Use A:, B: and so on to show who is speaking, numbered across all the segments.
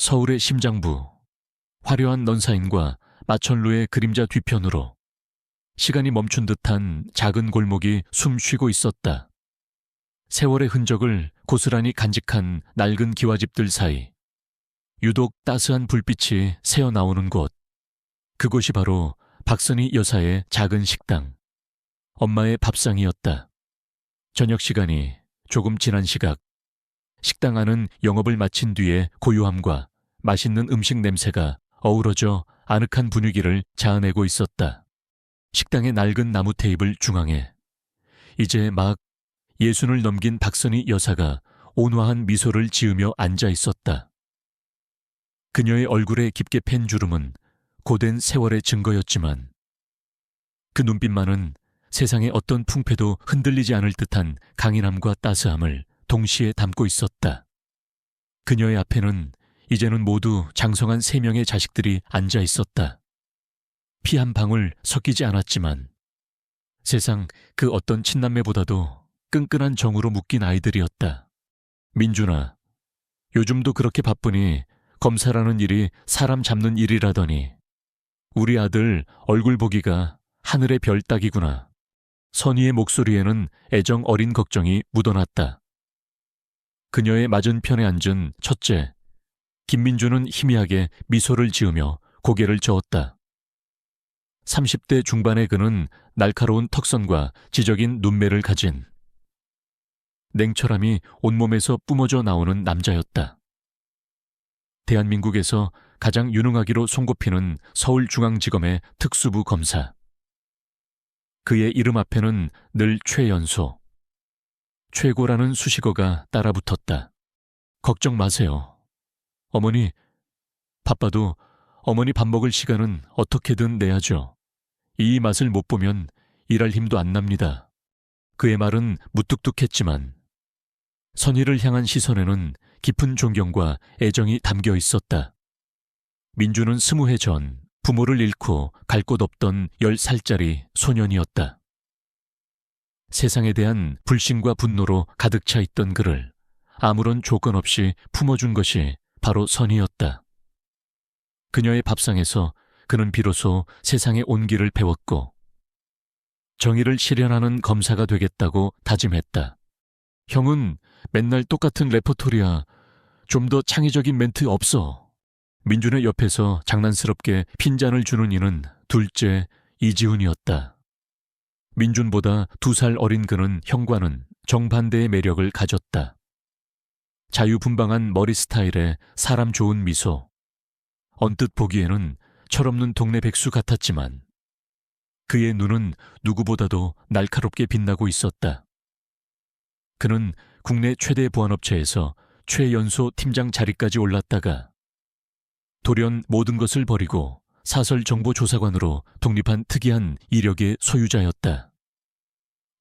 A: 서울의 심장부, 화려한 넌사인과 마천루의 그림자 뒤편으로 시간이 멈춘 듯한 작은 골목이 숨 쉬고 있었다. 세월의 흔적을 고스란히 간직한 낡은 기와집들 사이, 유독 따스한 불빛이 새어나오는 곳, 그곳이 바로 박선희 여사의 작은 식당, 엄마의 밥상이었다. 저녁 시간이 조금 지난 시각, 식당 안은 영업을 마친 뒤에 고요함과 맛있는 음식 냄새가 어우러져 아늑한 분위기를 자아내고 있었다. 식당의 낡은 나무 테이블 중앙에 이제 막 60을 넘긴 박선희 여사가 온화한 미소를 지으며 앉아 있었다. 그녀의 얼굴에 깊게 팬 주름은 고된 세월의 증거였지만 그 눈빛만은 세상의 어떤 풍패도 흔들리지 않을 듯한 강인함과 따스함을 동시에 담고 있었다. 그녀의 앞에는 이제는 모두 장성한 3명의 자식들이 앉아 있었다. 피 한 방울 섞이지 않았지만 세상 그 어떤 친남매보다도 끈끈한 정으로 묶인 아이들이었다. 민준아, 요즘도 그렇게 바쁘니 검사라는 일이 사람 잡는 일이라더니 우리 아들 얼굴 보기가 하늘의 별 따기구나. 선희의 목소리에는 애정 어린 걱정이 묻어났다. 그녀의 맞은편에 앉은 첫째, 김민주는 희미하게 미소를 지으며 고개를 저었다. 30대 중반의 그는 날카로운 턱선과 지적인 눈매를 가진 냉철함이 온몸에서 뿜어져 나오는 남자였다. 대한민국에서 가장 유능하기로 손꼽히는 서울중앙지검의 특수부 검사. 그의 이름 앞에는 늘 최연소, 최고라는 수식어가 따라붙었다. 걱정 마세요. 어머니, 바빠도 어머니 밥 먹을 시간은 어떻게든 내야죠. 이 맛을 못 보면 일할 힘도 안 납니다. 그의 말은 무뚝뚝했지만 선희를 향한 시선에는 깊은 존경과 애정이 담겨 있었다. 민주는 20해 전 부모를 잃고 갈 곳 없던 10살짜리 소년이었다. 세상에 대한 불신과 분노로 가득 차 있던 그를 아무런 조건 없이 품어준 것이 바로 선희였다. 그녀의 밥상에서 그는 비로소 세상의 온기를 배웠고 정의를 실현하는 검사가 되겠다고 다짐했다. 형은 맨날 똑같은 레퍼토리야. 좀 더 창의적인 멘트 없어. 민준의 옆에서 장난스럽게 핀잔을 주는 이는 둘째 이지훈이었다. 민준보다 2살 어린 그는 형과는 정반대의 매력을 가졌다. 자유분방한 머리 스타일에 사람 좋은 미소. 언뜻 보기에는 철없는 동네 백수 같았지만 그의 눈은 누구보다도 날카롭게 빛나고 있었다. 그는 국내 최대 보안업체에서 최연소 팀장 자리까지 올랐다가 돌연 모든 것을 버리고 사설정보조사관으로 독립한 특이한 이력의 소유자였다.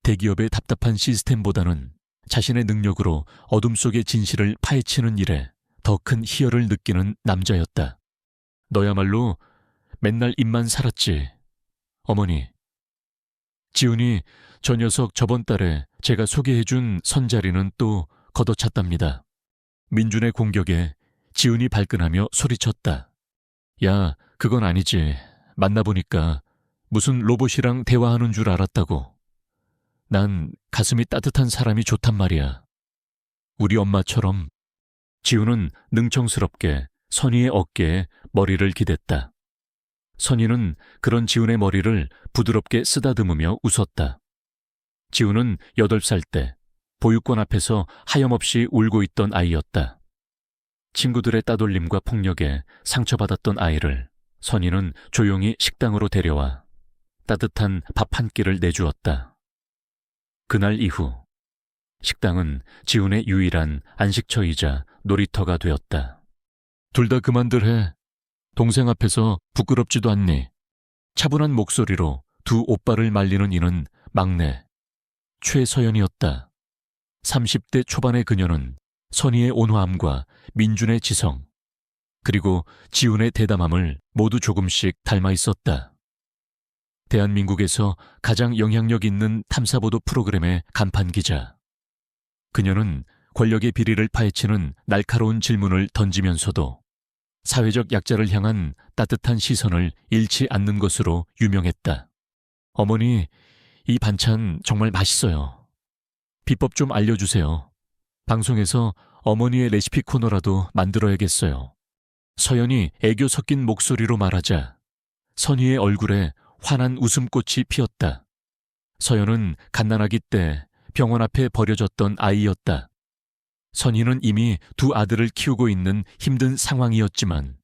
A: 대기업의 답답한 시스템보다는 자신의 능력으로 어둠 속의 진실을 파헤치는 일에 더 큰 희열을 느끼는 남자였다. 너야말로 맨날 입만 살았지. 어머니. 지훈이 저 녀석 저번 달에 제가 소개해준 선자리는 또 걷어찼답니다. 민준의 공격에 지훈이 발끈하며 소리쳤다. 야, 그건 아니지. 만나보니까 무슨 로봇이랑 대화하는 줄 알았다고. 난 가슴이 따뜻한 사람이 좋단 말이야. 우리 엄마처럼. 지훈은 능청스럽게 선희의 어깨에 머리를 기댔다. 선희는 그런 지훈의 머리를 부드럽게 쓰다듬으며 웃었다. 지훈은 8살 때 보육원 앞에서 하염없이 울고 있던 아이였다. 친구들의 따돌림과 폭력에 상처받았던 아이를 선희는 조용히 식당으로 데려와 따뜻한 밥 한 끼를 내주었다. 그날 이후 식당은 지훈의 유일한 안식처이자 놀이터가 되었다. 둘 다 그만들 해. 동생 앞에서 부끄럽지도 않니? 차분한 목소리로 두 오빠를 말리는 이는 막내 최서연이었다. 30대 초반의 그녀는 선희의 온화함과 민준의 지성, 그리고 지훈의 대담함을 모두 조금씩 닮아 있었다. 대한민국에서 가장 영향력 있는 탐사보도 프로그램의 간판 기자. 그녀는 권력의 비리를 파헤치는 날카로운 질문을 던지면서도 사회적 약자를 향한 따뜻한 시선을 잃지 않는 것으로 유명했다. 어머니, 이 반찬 정말 맛있어요. 비법 좀 알려주세요. 방송에서 어머니의 레시피 코너라도 만들어야겠어요. 서연이 애교 섞인 목소리로 말하자 선희의 얼굴에 환한 웃음꽃이 피었다. 서연은 갓난아기 때 병원 앞에 버려졌던 아이였다. 선희는 이미 두 아들을 키우고 있는 힘든 상황이었지만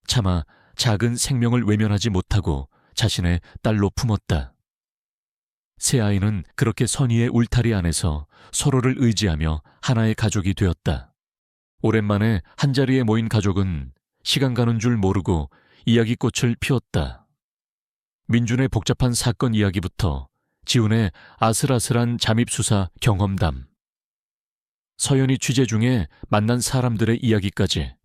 A: 차마 작은 생명을 외면하지 못하고 자신의 딸로 품었다. 세 아이는 그렇게 선희의 울타리 안에서 서로를 의지하며 하나의 가족이 되었다. 오랜만에 한자리에 모인 가족은 시간 가는 줄 모르고 이야기꽃을 피웠다. 민준의 복잡한 사건 이야기부터 지훈의 아슬아슬한 잠입수사 경험담, 서연이 취재 중에 만난 사람들의 이야기까지.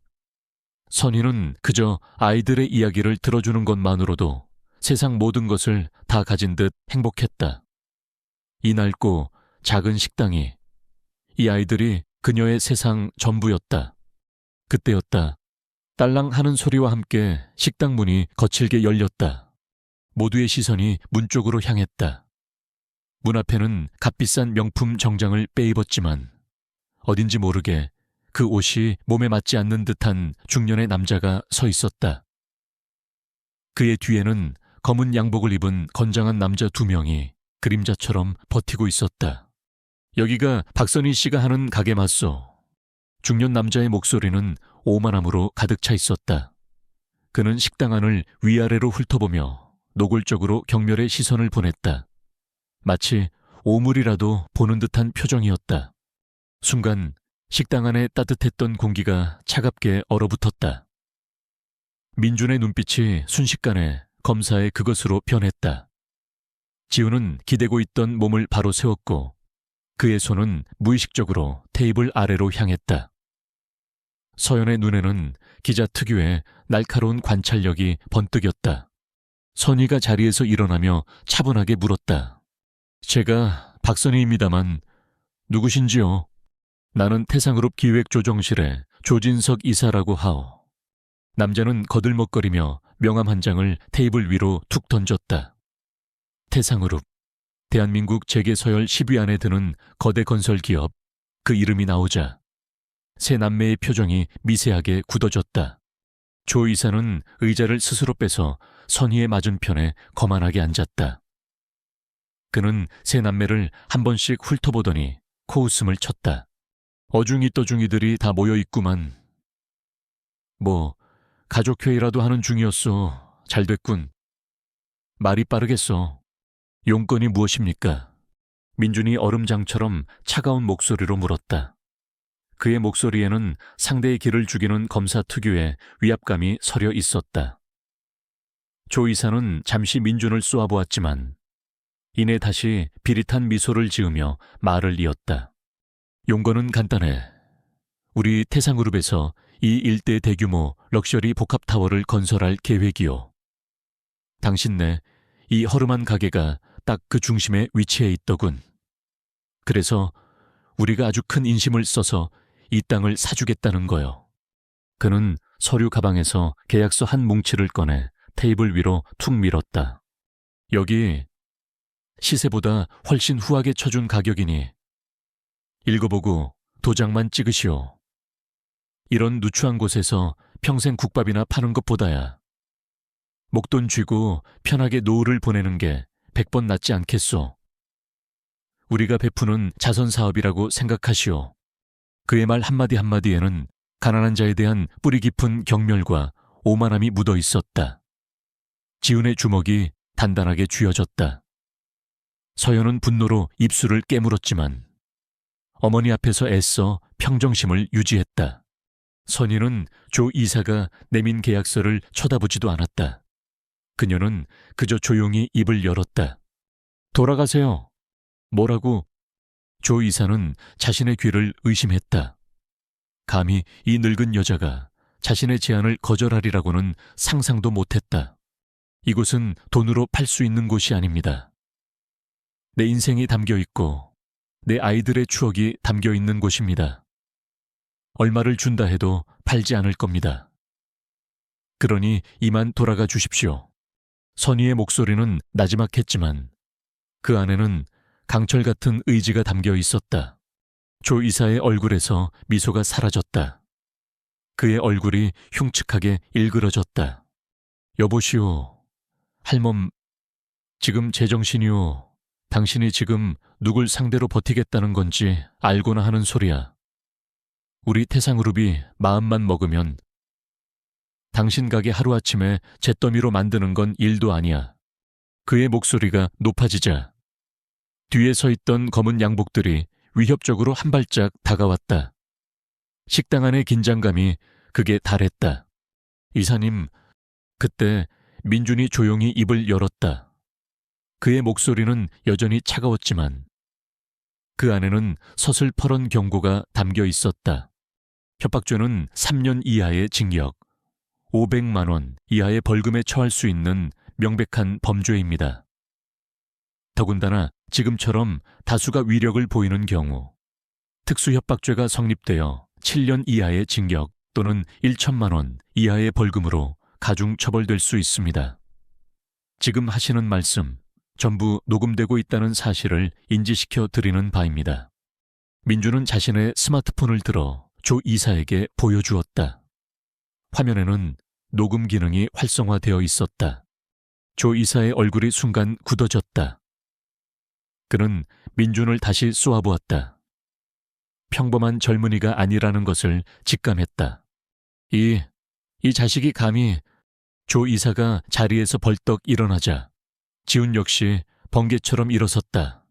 A: 선희는 그저 아이들의 이야기를 들어주는 것만으로도 세상 모든 것을 다 가진 듯 행복했다. 이 낡고 작은 식당이 이 아이들이 그녀의 세상 전부였다. 그때였다. 딸랑 하는 소리와 함께 식당 문이 거칠게 열렸다. 모두의 시선이 문 쪽으로 향했다. 문 앞에는 값비싼 명품 정장을 빼입었지만 어딘지 모르게 그 옷이 몸에 맞지 않는 듯한 중년의 남자가 서 있었다. 그의 뒤에는 검은 양복을 입은 건장한 남자 2명이 그림자처럼 버티고 있었다. 여기가 박선희 씨가 하는 가게 맞소. 중년 남자의 목소리는 오만함으로 가득 차 있었다. 그는 식당 안을 위아래로 훑어보며 노골적으로 경멸의 시선을 보냈다. 마치 오물이라도 보는 듯한 표정이었다. 순간 식당 안에 따뜻했던 공기가 차갑게 얼어붙었다. 민준의 눈빛이 순식간에 검사의 그것으로 변했다. 지훈은 기대고 있던 몸을 바로 세웠고 그의 손은 무의식적으로 테이블 아래로 향했다. 서연의 눈에는 기자 특유의 날카로운 관찰력이 번뜩였다. 선희가 자리에서 일어나며 차분하게 물었다. 제가 박선희입니다만 누구신지요? 나는 태상그룹 기획조정실의 조진석 이사라고 하오. 남자는 거들먹거리며 명함 한 장을 테이블 위로 툭 던졌다. 태상그룹, 대한민국 재계서열 10위 안에 드는 거대 건설기업, 그 이름이 나오자 세 남매의 표정이 미세하게 굳어졌다. 조 이사는 의자를 스스로 빼서 선희의 맞은편에 거만하게 앉았다. 그는 세 남매를 한 번씩 훑어보더니 코웃음을 쳤다. 어중이떠중이들이 다 모여있구만. 뭐 가족회의라도 하는 중이었소. 잘됐군. 말이 빠르겠소. 용건이 무엇입니까? 민준이 얼음장처럼 차가운 목소리로 물었다. 그의 목소리에는 상대의 길을 죽이는 검사 특유의 위압감이 서려 있었다. 조 이사는 잠시 민준을 쏘아보았지만 이내 다시 비릿한 미소를 지으며 말을 이었다. 용건은 간단해. 우리 태상그룹에서 이 일대 대규모 럭셔리 복합타워를 건설할 계획이요. 당신네 이 허름한 가게가 딱 그 중심에 위치해 있더군. 그래서 우리가 아주 큰 인심을 써서 이 땅을 사주겠다는 거요. 그는 서류 가방에서 계약서 한 뭉치를 꺼내 테이블 위로 툭 밀었다. 여기 시세보다 훨씬 후하게 쳐준 가격이니 읽어보고 도장만 찍으시오. 이런 누추한 곳에서 평생 국밥이나 파는 것보다야 목돈 쥐고 편하게 노후를 보내는 게 100번 낫지 않겠소. 우리가 베푸는 자선사업이라고 생각하시오. 그의 말 한마디 한마디에는 가난한 자에 대한 뿌리 깊은 경멸과 오만함이 묻어 있었다. 지훈의 주먹이 단단하게 쥐어졌다. 서연은 분노로 입술을 깨물었지만 어머니 앞에서 애써 평정심을 유지했다. 선희는 조 이사가 내민 계약서를 쳐다보지도 않았다. 그녀는 그저 조용히 입을 열었다. 돌아가세요. 뭐라고? 조 이사는 자신의 귀를 의심했다. 감히 이 늙은 여자가 자신의 제안을 거절하리라고는 상상도 못했다. 이곳은 돈으로 팔 수 있는 곳이 아닙니다. 내 인생이 담겨 있고 내 아이들의 추억이 담겨 있는 곳입니다. 얼마를 준다 해도 팔지 않을 겁니다. 그러니 이만 돌아가 주십시오. 선희의 목소리는 나지막했지만 그 안에는 강철 같은 의지가 담겨 있었다. 조 이사의 얼굴에서 미소가 사라졌다. 그의 얼굴이 흉측하게 일그러졌다. 여보시오. 할멈, 지금 제정신이오. 당신이 지금 누굴 상대로 버티겠다는 건지 알고나 하는 소리야. 우리 태상그룹이 마음만 먹으면 당신 가게 하루아침에 잿더미로 만드는 건 일도 아니야. 그의 목소리가 높아지자 뒤에 서 있던 검은 양복들이 위협적으로 한 발짝 다가왔다. 식당 안의 긴장감이 극에 달했다. 이사님, 그때 민준이 조용히 입을 열었다. 그의 목소리는 여전히 차가웠지만 그 안에는 서슬퍼런 경고가 담겨 있었다. 협박죄는 3년 이하의 징역, 500만 원 이하의 벌금에 처할 수 있는 명백한 범죄입니다. 더군다나 지금처럼 다수가 위력을 보이는 경우 특수협박죄가 성립되어 7년 이하의 징역 또는 1천만 원 이하의 벌금으로 가중 처벌될 수 있습니다. 지금 하시는 말씀 전부 녹음되고 있다는 사실을 인지시켜 드리는 바입니다. 민주는 자신의 스마트폰을 들어 조 이사에게 보여주었다. 화면에는 녹음 기능이 활성화되어 있었다. 조 이사의 얼굴이 순간 굳어졌다. 그는 민준을 다시 쏘아보았다. 평범한 젊은이가 아니라는 것을 직감했다. 이 자식이 감히. 조 이사가 자리에서 벌떡 일어나자 지훈 역시 번개처럼 일어섰다.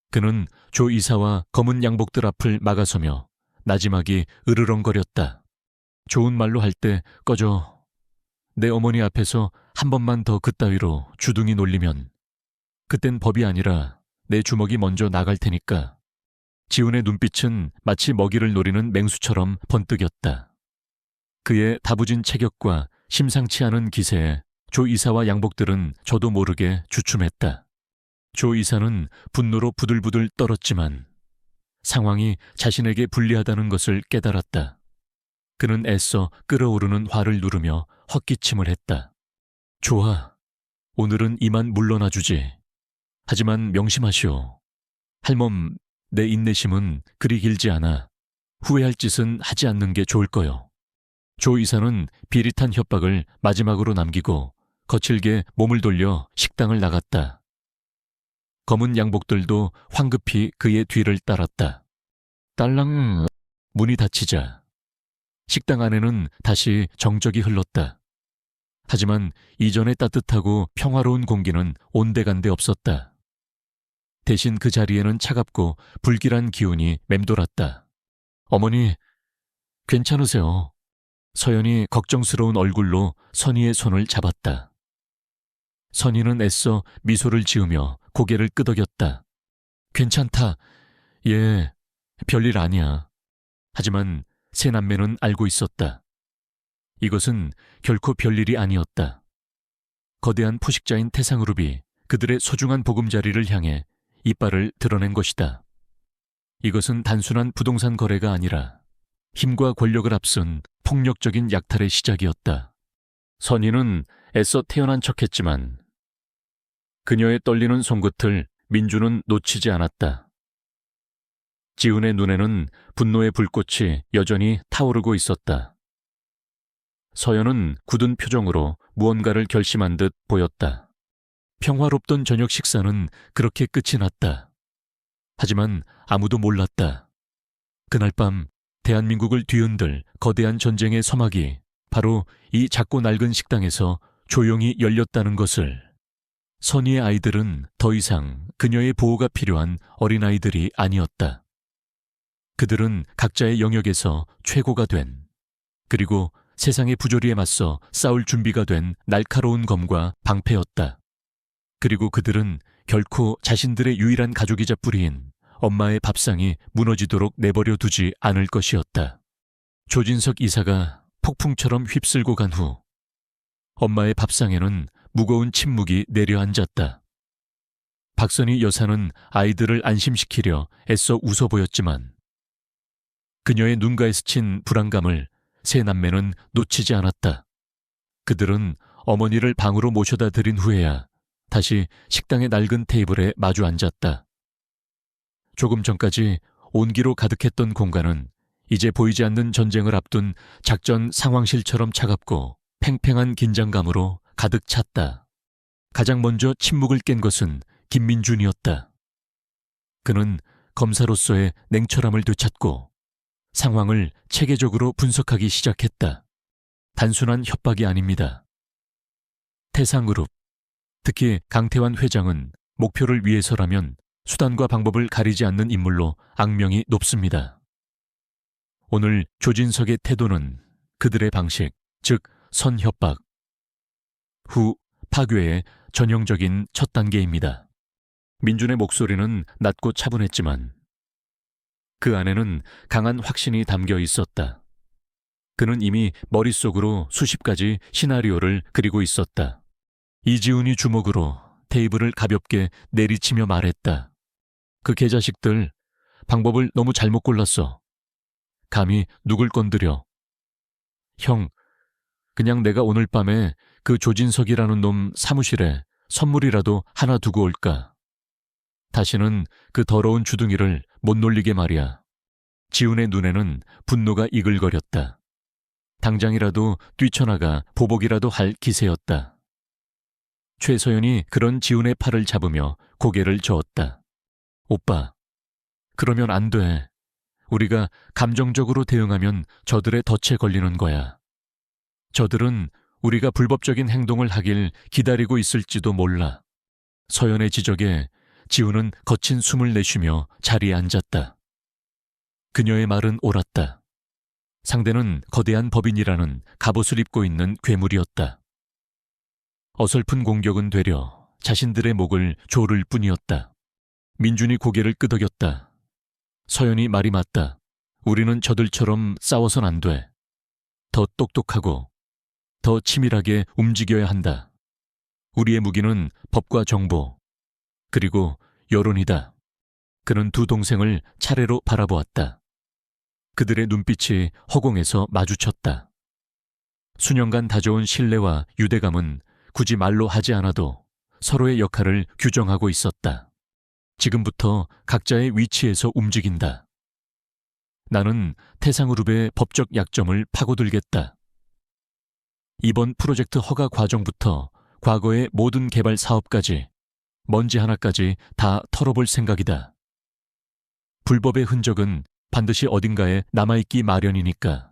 A: 그는 조 이사와 검은 양복들 앞을 막아서며 나지막이 으르렁거렸다. 좋은 말로 할 때 꺼져. 내 어머니 앞에서 한 번만 더 그따위로 주둥이 놀리면 그땐 법이 아니라 내 주먹이 먼저 나갈 테니까. 지훈의 눈빛은 마치 먹이를 노리는 맹수처럼 번뜩였다. 그의 다부진 체격과 심상치 않은 기세에 조 이사와 양복들은 저도 모르게 주춤했다. 조 이사는 분노로 부들부들 떨었지만 상황이 자신에게 불리하다는 것을 깨달았다. 그는 애써 끓어오르는 화를 누르며 헛기침을 했다. 좋아, 오늘은 이만 물러나주지. 하지만 명심하시오. 할멈, 내 인내심은 그리 길지 않아. 후회할 짓은 하지 않는 게 좋을 거요. 조 이사는 비릿한 협박을 마지막으로 남기고 거칠게 몸을 돌려 식당을 나갔다. 검은 양복들도 황급히 그의 뒤를 따랐다. 딸랑. 문이 닫히자 식당 안에는 다시 정적이 흘렀다. 하지만 이전의 따뜻하고 평화로운 공기는 온데간데 없었다. 대신 그 자리에는 차갑고 불길한 기운이 맴돌았다. 어머니, 괜찮으세요? 서연이 걱정스러운 얼굴로 선희의 손을 잡았다. 선희는 애써 미소를 지으며 고개를 끄덕였다. 괜찮다. 예, 별일 아니야. 하지만 세 남매는 알고 있었다. 이것은 결코 별일이 아니었다. 거대한 포식자인 태상그룹이 그들의 소중한 보금자리를 향해 이빨을 드러낸 것이다. 이것은 단순한 부동산 거래가 아니라 힘과 권력을 앞선 폭력적인 약탈의 시작이었다. 선희는 애써 태어난 척했지만 그녀의 떨리는 손끝을 민주는 놓치지 않았다. 지훈의 눈에는 분노의 불꽃이 여전히 타오르고 있었다. 서연은 굳은 표정으로 무언가를 결심한 듯 보였다. 평화롭던 저녁 식사는 그렇게 끝이 났다. 하지만 아무도 몰랐다. 그날 밤 대한민국을 뒤흔들 거대한 전쟁의 서막이 바로 이 작고 낡은 식당에서 조용히 열렸다는 것을. 선희의 아이들은 더 이상 그녀의 보호가 필요한 어린아이들이 아니었다. 그들은 각자의 영역에서 최고가 된, 그리고 세상의 부조리에 맞서 싸울 준비가 된 날카로운 검과 방패였다. 그리고 그들은 결코 자신들의 유일한 가족이자 뿌리인 엄마의 밥상이 무너지도록 내버려 두지 않을 것이었다. 조진석 이사가 폭풍처럼 휩쓸고 간 후 엄마의 밥상에는 무거운 침묵이 내려앉았다. 박선희 여사는 아이들을 안심시키려 애써 웃어 보였지만 그녀의 눈가에 스친 불안감을 세 남매는 놓치지 않았다. 그들은 어머니를 방으로 모셔다 드린 후에야 다시 식당의 낡은 테이블에 마주 앉았다. 조금 전까지 온기로 가득했던 공간은 이제 보이지 않는 전쟁을 앞둔 작전 상황실처럼 차갑고 팽팽한 긴장감으로 가득 찼다. 가장 먼저 침묵을 깬 것은 김민준이었다. 그는 검사로서의 냉철함을 되찾고 상황을 체계적으로 분석하기 시작했다. 단순한 협박이 아닙니다. 태상그룹, 특히 강태환 회장은 목표를 위해서라면 수단과 방법을 가리지 않는 인물로 악명이 높습니다. 오늘 조진석의 태도는 그들의 방식, 즉 선협박, 후 파괴의 전형적인 첫 단계입니다. 민준의 목소리는 낮고 차분했지만 그 안에는 강한 확신이 담겨 있었다. 그는 이미 머릿속으로 수십 가지 시나리오를 그리고 있었다. 이지훈이 주먹으로 테이블을 가볍게 내리치며 말했다. 그 개자식들 방법을 너무 잘못 골랐어. 감히 누굴 건드려. 형, 그냥 내가 오늘 밤에 그 조진석이라는 놈 사무실에 선물이라도 하나 두고 올까? 다시는 그 더러운 주둥이를 못 놀리게 말이야. 지훈의 눈에는 분노가 이글거렸다. 당장이라도 뛰쳐나가 보복이라도 할 기세였다. 최서연이 그런 지훈의 팔을 잡으며 고개를 저었다. 오빠, 그러면 안 돼. 우리가 감정적으로 대응하면 저들의 덫에 걸리는 거야. 저들은 우리가 불법적인 행동을 하길 기다리고 있을지도 몰라. 서연의 지적에 지훈은 거친 숨을 내쉬며 자리에 앉았다. 그녀의 말은 옳았다. 상대는 거대한 법인이라는 갑옷을 입고 있는 괴물이었다. 어설픈 공격은 되려 자신들의 목을 조를 뿐이었다. 민준이 고개를 끄덕였다. 서연이 말이 맞다. 우리는 저들처럼 싸워선 안 돼. 더 똑똑하고 더 치밀하게 움직여야 한다. 우리의 무기는 법과 정보, 그리고 여론이다. 그는 두 동생을 차례로 바라보았다. 그들의 눈빛이 허공에서 마주쳤다. 수년간 다져온 신뢰와 유대감은 굳이 말로 하지 않아도 서로의 역할을 규정하고 있었다. 지금부터 각자의 위치에서 움직인다. 나는 태상그룹의 법적 약점을 파고들겠다. 이번 프로젝트 허가 과정부터 과거의 모든 개발 사업까지 먼지 하나까지 다 털어볼 생각이다. 불법의 흔적은 반드시 어딘가에 남아있기 마련이니까.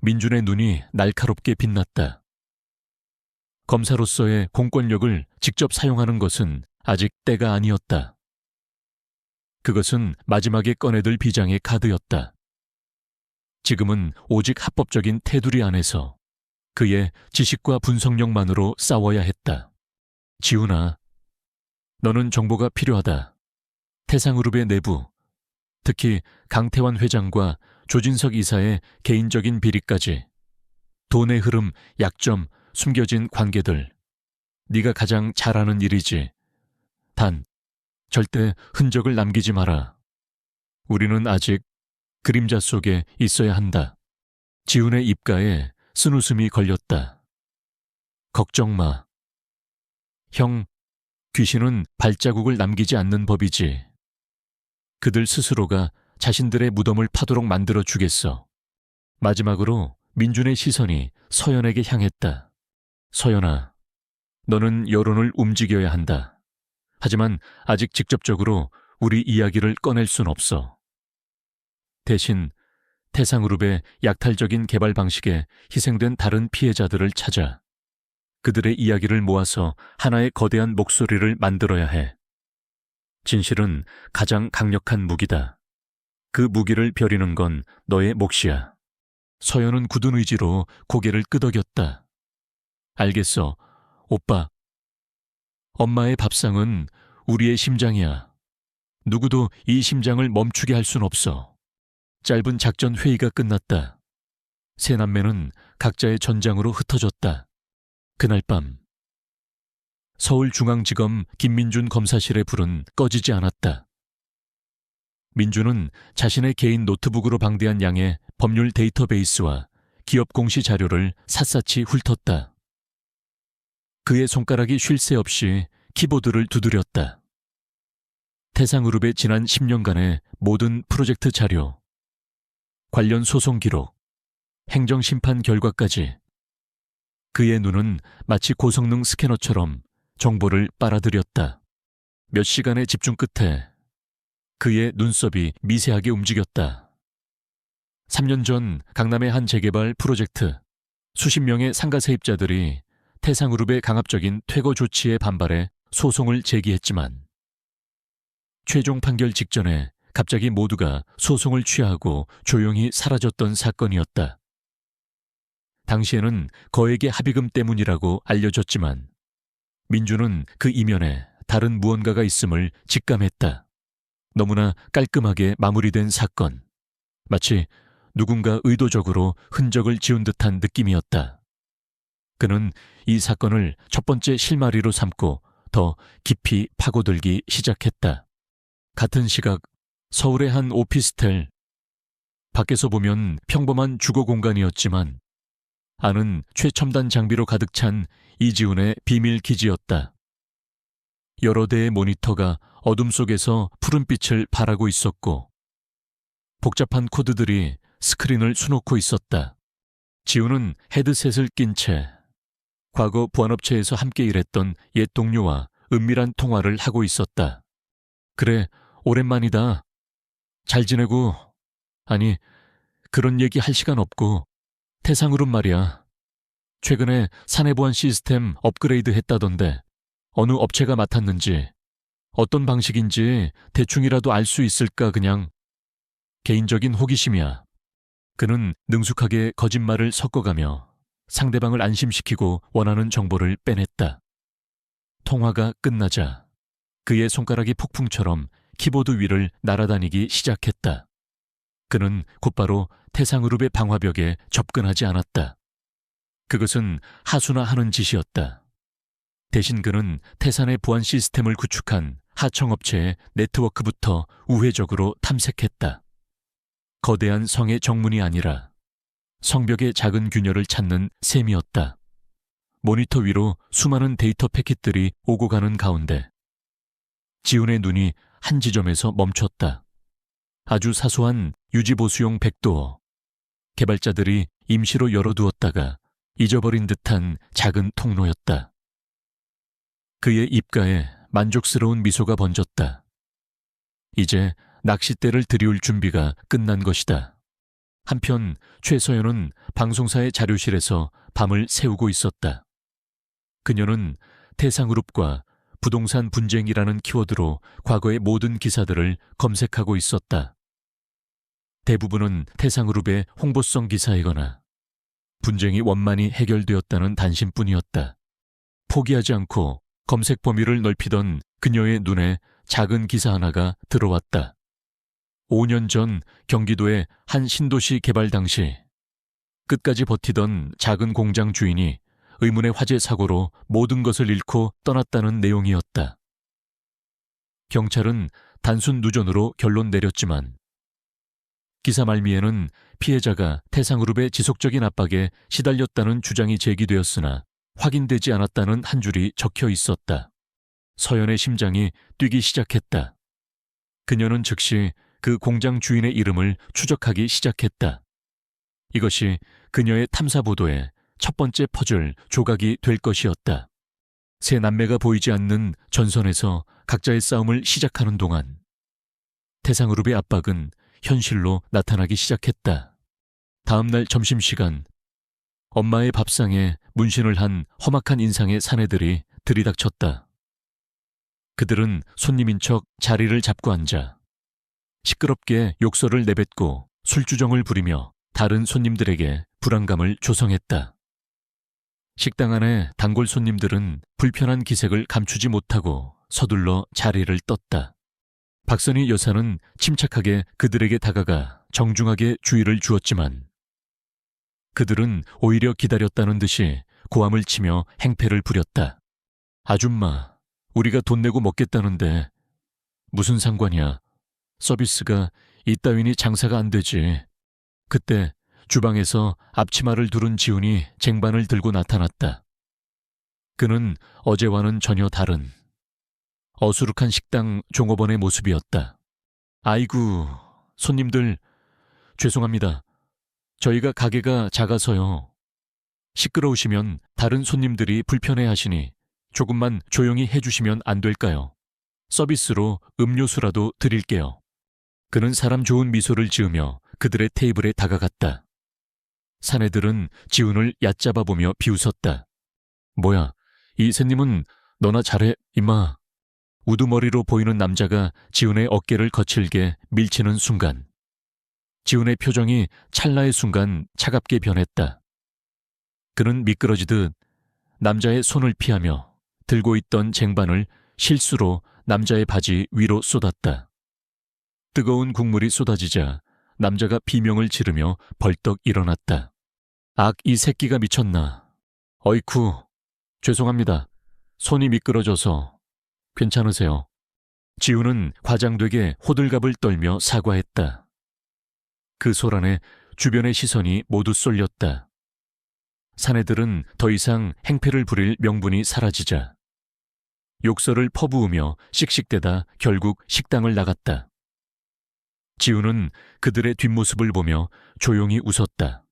A: 민준의 눈이 날카롭게 빛났다. 검사로서의 공권력을 직접 사용하는 것은 아직 때가 아니었다. 그것은 마지막에 꺼내들 비장의 카드였다. 지금은 오직 합법적인 테두리 안에서 그의 지식과 분석력만으로 싸워야 했다. 지훈아, 너는 정보가 필요하다. 태상그룹의 내부, 특히 강태환 회장과 조진석 이사의 개인적인 비리까지, 돈의 흐름, 약점, 숨겨진 관계들. 네가 가장 잘하는 일이지. 단, 절대 흔적을 남기지 마라. 우리는 아직 그림자 속에 있어야 한다. 지훈의 입가에 쓴웃음이 걸렸다. 걱정 마. 형, 귀신은 발자국을 남기지 않는 법이지. 그들 스스로가 자신들의 무덤을 파도록 만들어 주겠어. 마지막으로 민준의 시선이 서연에게 향했다. 서연아, 너는 여론을 움직여야 한다. 하지만 아직 직접적으로 우리 이야기를 꺼낼 순 없어. 대신 태상그룹의 약탈적인 개발 방식에 희생된 다른 피해자들을 찾아 그들의 이야기를 모아서 하나의 거대한 목소리를 만들어야 해. 진실은 가장 강력한 무기다. 그 무기를 벼리는 건 너의 몫이야. 서연은 굳은 의지로 고개를 끄덕였다. 알겠어, 오빠. 엄마의 밥상은 우리의 심장이야. 누구도 이 심장을 멈추게 할 순 없어. 짧은 작전 회의가 끝났다. 세 남매는 각자의 전장으로 흩어졌다. 그날 밤 서울중앙지검 김민준 검사실의 불은 꺼지지 않았다. 민준은 자신의 개인 노트북으로 방대한 양의 법률 데이터베이스와 기업 공시 자료를 샅샅이 훑었다. 그의 손가락이 쉴 새 없이 키보드를 두드렸다. 태상그룹의 지난 10년간의 모든 프로젝트 자료, 관련 소송 기록, 행정심판 결과까지 그의 눈은 마치 고성능 스캐너처럼 정보를 빨아들였다. 몇 시간의 집중 끝에 그의 눈썹이 미세하게 움직였다. 3년 전 강남의 한 재개발 프로젝트, 수십 명의 상가 세입자들이 태상그룹의 강압적인 퇴거 조치에 반발해 소송을 제기했지만 최종 판결 직전에 갑자기 모두가 소송을 취하하고 조용히 사라졌던 사건이었다. 당시에는 거액의 합의금 때문이라고 알려졌지만 민주는 그 이면에 다른 무언가가 있음을 직감했다. 너무나 깔끔하게 마무리된 사건, 마치 누군가 의도적으로 흔적을 지운 듯한 느낌이었다. 그는 이 사건을 첫 번째 실마리로 삼고 더 깊이 파고들기 시작했다. 같은 시각 서울의 한 오피스텔. 밖에서 보면 평범한 주거 공간이었지만 안은 최첨단 장비로 가득 찬 이지훈의 비밀 기지였다. 여러 대의 모니터가 어둠 속에서 푸른빛을 발하고 있었고 복잡한 코드들이 스크린을 수놓고 있었다. 지훈은 헤드셋을 낀 채 과거 보안업체에서 함께 일했던 옛 동료와 은밀한 통화를 하고 있었다. 그래, 오랜만이다. 잘 지내고, 아니, 그런 얘기 할 시간 없고, 태상그룹 말이야. 최근에 사내보안 시스템 업그레이드 했다던데, 어느 업체가 맡았는지, 어떤 방식인지 대충이라도 알 수 있을까 그냥. 개인적인 호기심이야. 그는 능숙하게 거짓말을 섞어가며 상대방을 안심시키고 원하는 정보를 빼냈다. 통화가 끝나자 그의 손가락이 폭풍처럼 키보드 위를 날아다니기 시작했다. 그는 곧바로 태상그룹의 방화벽에 접근하지 않았다. 그것은 하수나 하는 짓이었다. 대신 그는 태산의 보안 시스템을 구축한 하청업체의 네트워크부터 우회적으로 탐색했다. 거대한 성의 정문이 아니라 성벽의 작은 균열을 찾는 셈이었다. 모니터 위로 수많은 데이터 패킷들이 오고 가는 가운데 지훈의 눈이 한 지점에서 멈췄다. 아주 사소한 유지보수용 백도어. 개발자들이 임시로 열어두었다가 잊어버린 듯한 작은 통로였다. 그의 입가에 만족스러운 미소가 번졌다. 이제 낚싯대를 들이울 준비가 끝난 것이다. 한편 최서연은 방송사의 자료실에서 밤을 새우고 있었다. 그녀는 태상그룹과 부동산 분쟁이라는 키워드로 과거의 모든 기사들을 검색하고 있었다. 대부분은 태상그룹의 홍보성 기사이거나 분쟁이 원만히 해결되었다는 단신뿐이었다. 포기하지 않고 검색 범위를 넓히던 그녀의 눈에 작은 기사 하나가 들어왔다. 5년 전 경기도의 한 신도시 개발 당시 끝까지 버티던 작은 공장 주인이 의문의 화재 사고로 모든 것을 잃고 떠났다는 내용이었다. 경찰은 단순 누전으로 결론 내렸지만 기사 말미에는 피해자가 태상그룹의 지속적인 압박에 시달렸다는 주장이 제기되었으나 확인되지 않았다는 한 줄이 적혀 있었다. 서연의 심장이 뛰기 시작했다. 그녀는 즉시 그 공장 주인의 이름을 추적하기 시작했다. 이것이 그녀의 탐사보도의 첫 번째 퍼즐 조각이 될 것이었다. 세 남매가 보이지 않는 전선에서 각자의 싸움을 시작하는 동안 태상그룹의 압박은 현실로 나타나기 시작했다. 다음 날 점심시간, 엄마의 밥상에 문신을 한 험악한 인상의 사내들이 들이닥쳤다. 그들은 손님인 척 자리를 잡고 앉아 시끄럽게 욕설을 내뱉고 술주정을 부리며 다른 손님들에게 불안감을 조성했다. 식당 안에 단골 손님들은 불편한 기색을 감추지 못하고 서둘러 자리를 떴다. 박선희 여사는 침착하게 그들에게 다가가 정중하게 주의를 주었지만 그들은 오히려 기다렸다는 듯이 고함을 치며 행패를 부렸다. 아줌마, 우리가 돈 내고 먹겠다는데 무슨 상관이야. 서비스가 이따위니 장사가 안 되지. 그때 주방에서 앞치마를 두른 지훈이 쟁반을 들고 나타났다. 그는 어제와는 전혀 다른 어수룩한 식당 종업원의 모습이었다. 아이고, 손님들, 죄송합니다. 저희가 가게가 작아서요. 시끄러우시면 다른 손님들이 불편해하시니 조금만 조용히 해주시면 안 될까요? 서비스로 음료수라도 드릴게요. 그는 사람 좋은 미소를 지으며 그들의 테이블에 다가갔다. 사내들은 지훈을 얕잡아보며 비웃었다. 뭐야, 이 샌님은 너나 잘해, 임마. 우두머리로 보이는 남자가 지훈의 어깨를 거칠게 밀치는 순간 지훈의 표정이 찰나의 순간 차갑게 변했다. 그는 미끄러지듯 남자의 손을 피하며 들고 있던 쟁반을 실수로 남자의 바지 위로 쏟았다. 뜨거운 국물이 쏟아지자 남자가 비명을 지르며 벌떡 일어났다. 악, 이 새끼가 미쳤나. 어이쿠, 죄송합니다. 손이 미끄러져서. 괜찮으세요? 지훈은 과장되게 호들갑을 떨며 사과했다. 그 소란에 주변의 시선이 모두 쏠렸다. 사내들은 더 이상 행패를 부릴 명분이 사라지자 욕설을 퍼부으며 씩씩대다 결국 식당을 나갔다. 지훈은 그들의 뒷모습을 보며 조용히 웃었다.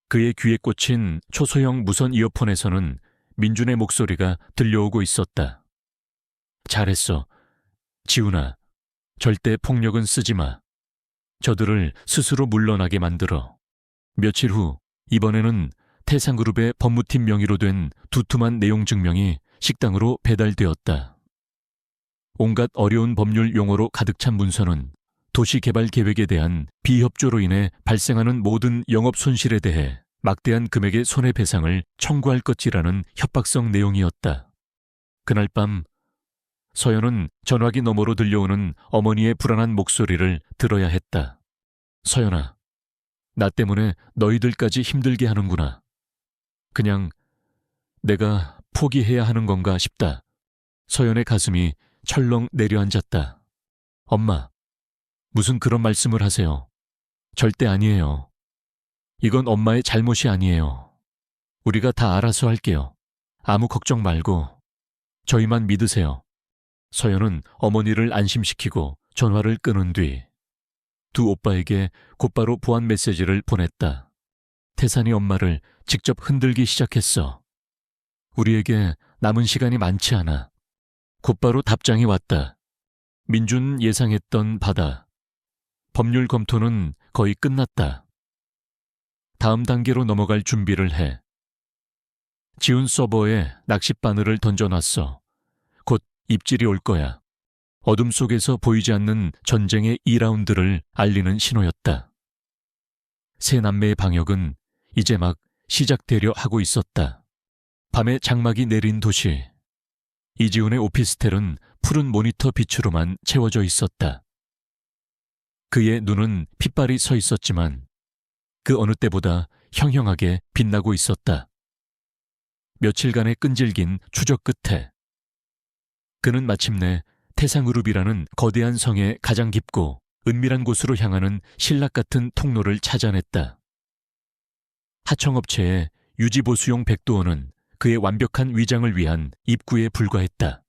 A: 그의 귀에 꽂힌 초소형 무선 이어폰에서는 민준의 목소리가 들려오고 있었다. 잘했어. 지훈아, 절대 폭력은 쓰지 마. 저들을 스스로 물러나게 만들어. 며칠 후 이번에는 태상그룹의 법무팀 명의로 된 두툼한 내용 증명이 식당으로 배달되었다. 온갖 어려운 법률 용어로 가득 찬 문서는 도시개발 계획에 대한 비협조로 인해 발생하는 모든 영업 손실에 대해 막대한 금액의 손해배상을 청구할 것이라는 협박성 내용이었다. 그날 밤 서연은 전화기 너머로 들려오는 어머니의 불안한 목소리를 들어야 했다. 서연아, 나 때문에 너희들까지 힘들게 하는구나. 그냥 내가 포기해야 하는 건가 싶다. 서연의 가슴이 철렁 내려앉았다. 엄마, 무슨 그런 말씀을 하세요. 절대 아니에요. 이건 엄마의 잘못이 아니에요. 우리가 다 알아서 할게요. 아무 걱정 말고 저희만 믿으세요. 서연은 어머니를 안심시키고 전화를 끊은 뒤 두 오빠에게 곧바로 보안 메시지를 보냈다. 태산이 엄마를 직접 흔들기 시작했어. 우리에게 남은 시간이 많지 않아. 곧바로 답장이 왔다. 민준 예상했던 바다. 법률 검토는 거의 끝났다. 다음 단계로 넘어갈 준비를 해. 지훈 서버에 낚싯바늘을 던져놨어. 곧 입질이 올 거야. 어둠 속에서 보이지 않는 전쟁의 2라운드를 알리는 신호였다. 세 남매의 방역은 이제 막 시작되려 하고 있었다. 밤에 장막이 내린 도시. 이지훈의 오피스텔은 푸른 모니터 빛으로만 채워져 있었다. 그의 눈은 핏발이 서 있었지만 그 어느 때보다 형형하게 빛나고 있었다. 며칠간의 끈질긴 추적 끝에 그는 마침내 태상그룹이라는 거대한 성의 가장 깊고 은밀한 곳으로 향하는 신락 같은 통로를 찾아냈다. 하청업체의 유지보수용 백도어는 그의 완벽한 위장을 위한 입구에 불과했다.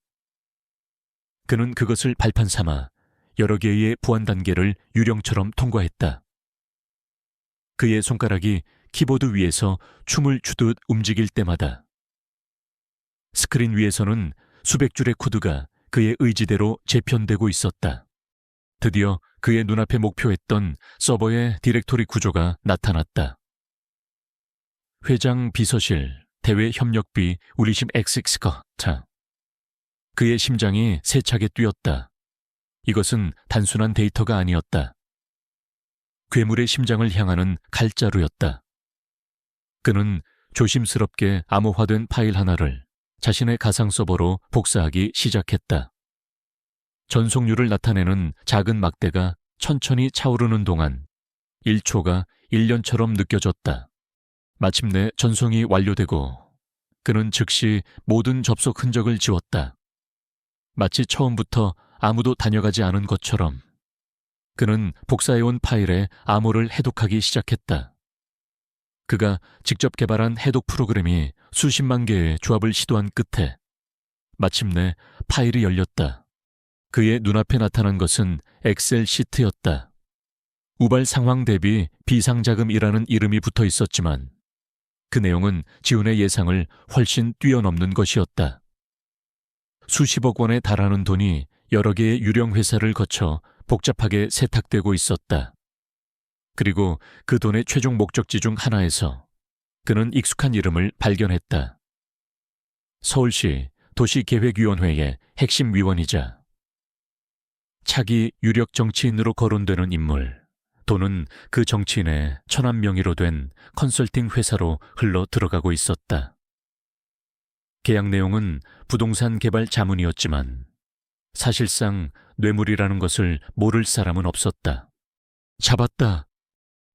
A: 그는 그것을 발판 삼아 여러 개의 보안 단계를 유령처럼 통과했다. 그의 손가락이 키보드 위에서 춤을 추듯 움직일 때마다 스크린 위에서는 수백 줄의 코드가 그의 의지대로 재편되고 있었다. 드디어 그의 눈앞에 목표했던 서버의 디렉토리 구조가 나타났다. 회장 비서실, 대외 협력비, 우리심 엑스스커타. 그의 심장이 세차게 뛰었다. 이것은 단순한 데이터가 아니었다. 괴물의 심장을 향하는 칼자루였다. 그는 조심스럽게 암호화된 파일 하나를 자신의 가상 서버로 복사하기 시작했다. 전속률을 나타내는 작은 막대가 천천히 차오르는 동안 1초가 1년처럼 느껴졌다. 마침내 전송이 완료되고 그는 즉시 모든 접속 흔적을 지웠다. 마치 처음부터 아무도 다녀가지 않은 것처럼 그는 복사해온 파일에 암호를 해독하기 시작했다. 그가 직접 개발한 해독 프로그램이 수십만 개의 조합을 시도한 끝에 마침내 파일이 열렸다. 그의 눈앞에 나타난 것은 엑셀 시트였다. 우발 상황 대비 비상자금이라는 이름이 붙어 있었지만 그 내용은 지훈의 예상을 훨씬 뛰어넘는 것이었다. 수십억 원에 달하는 돈이 여러 개의 유령 회사를 거쳐 복잡하게 세탁되고 있었다. 그리고 그 돈의 최종 목적지 중 하나에서 그는 익숙한 이름을 발견했다. 서울시 도시계획위원회의 핵심 위원이자 차기 유력 정치인으로 거론되는 인물, 돈은 그 정치인의 천한 명의로 된 컨설팅 회사로 흘러 들어가고 있었다. 계약 내용은 부동산 개발 자문이었지만 사실상 뇌물이라는 것을 모를 사람은 없었다. 잡았다.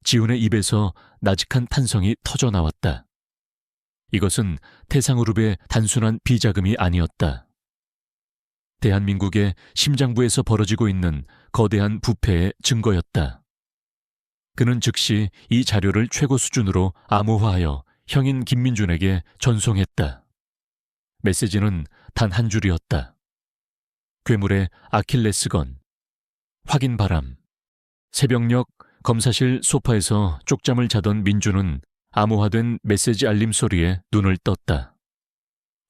A: 지훈의 입에서 나직한 탄성이 터져 나왔다. 이것은 태상그룹의 단순한 비자금이 아니었다. 대한민국의 심장부에서 벌어지고 있는 거대한 부패의 증거였다. 그는 즉시 이 자료를 최고 수준으로 암호화하여 형인 김민준에게 전송했다. 메시지는 단 한 줄이었다. 괴물의 아킬레스건. 확인 바람. 새벽녘 검사실 소파에서 쪽잠을 자던 민준은 암호화된 메시지 알림 소리에 눈을 떴다.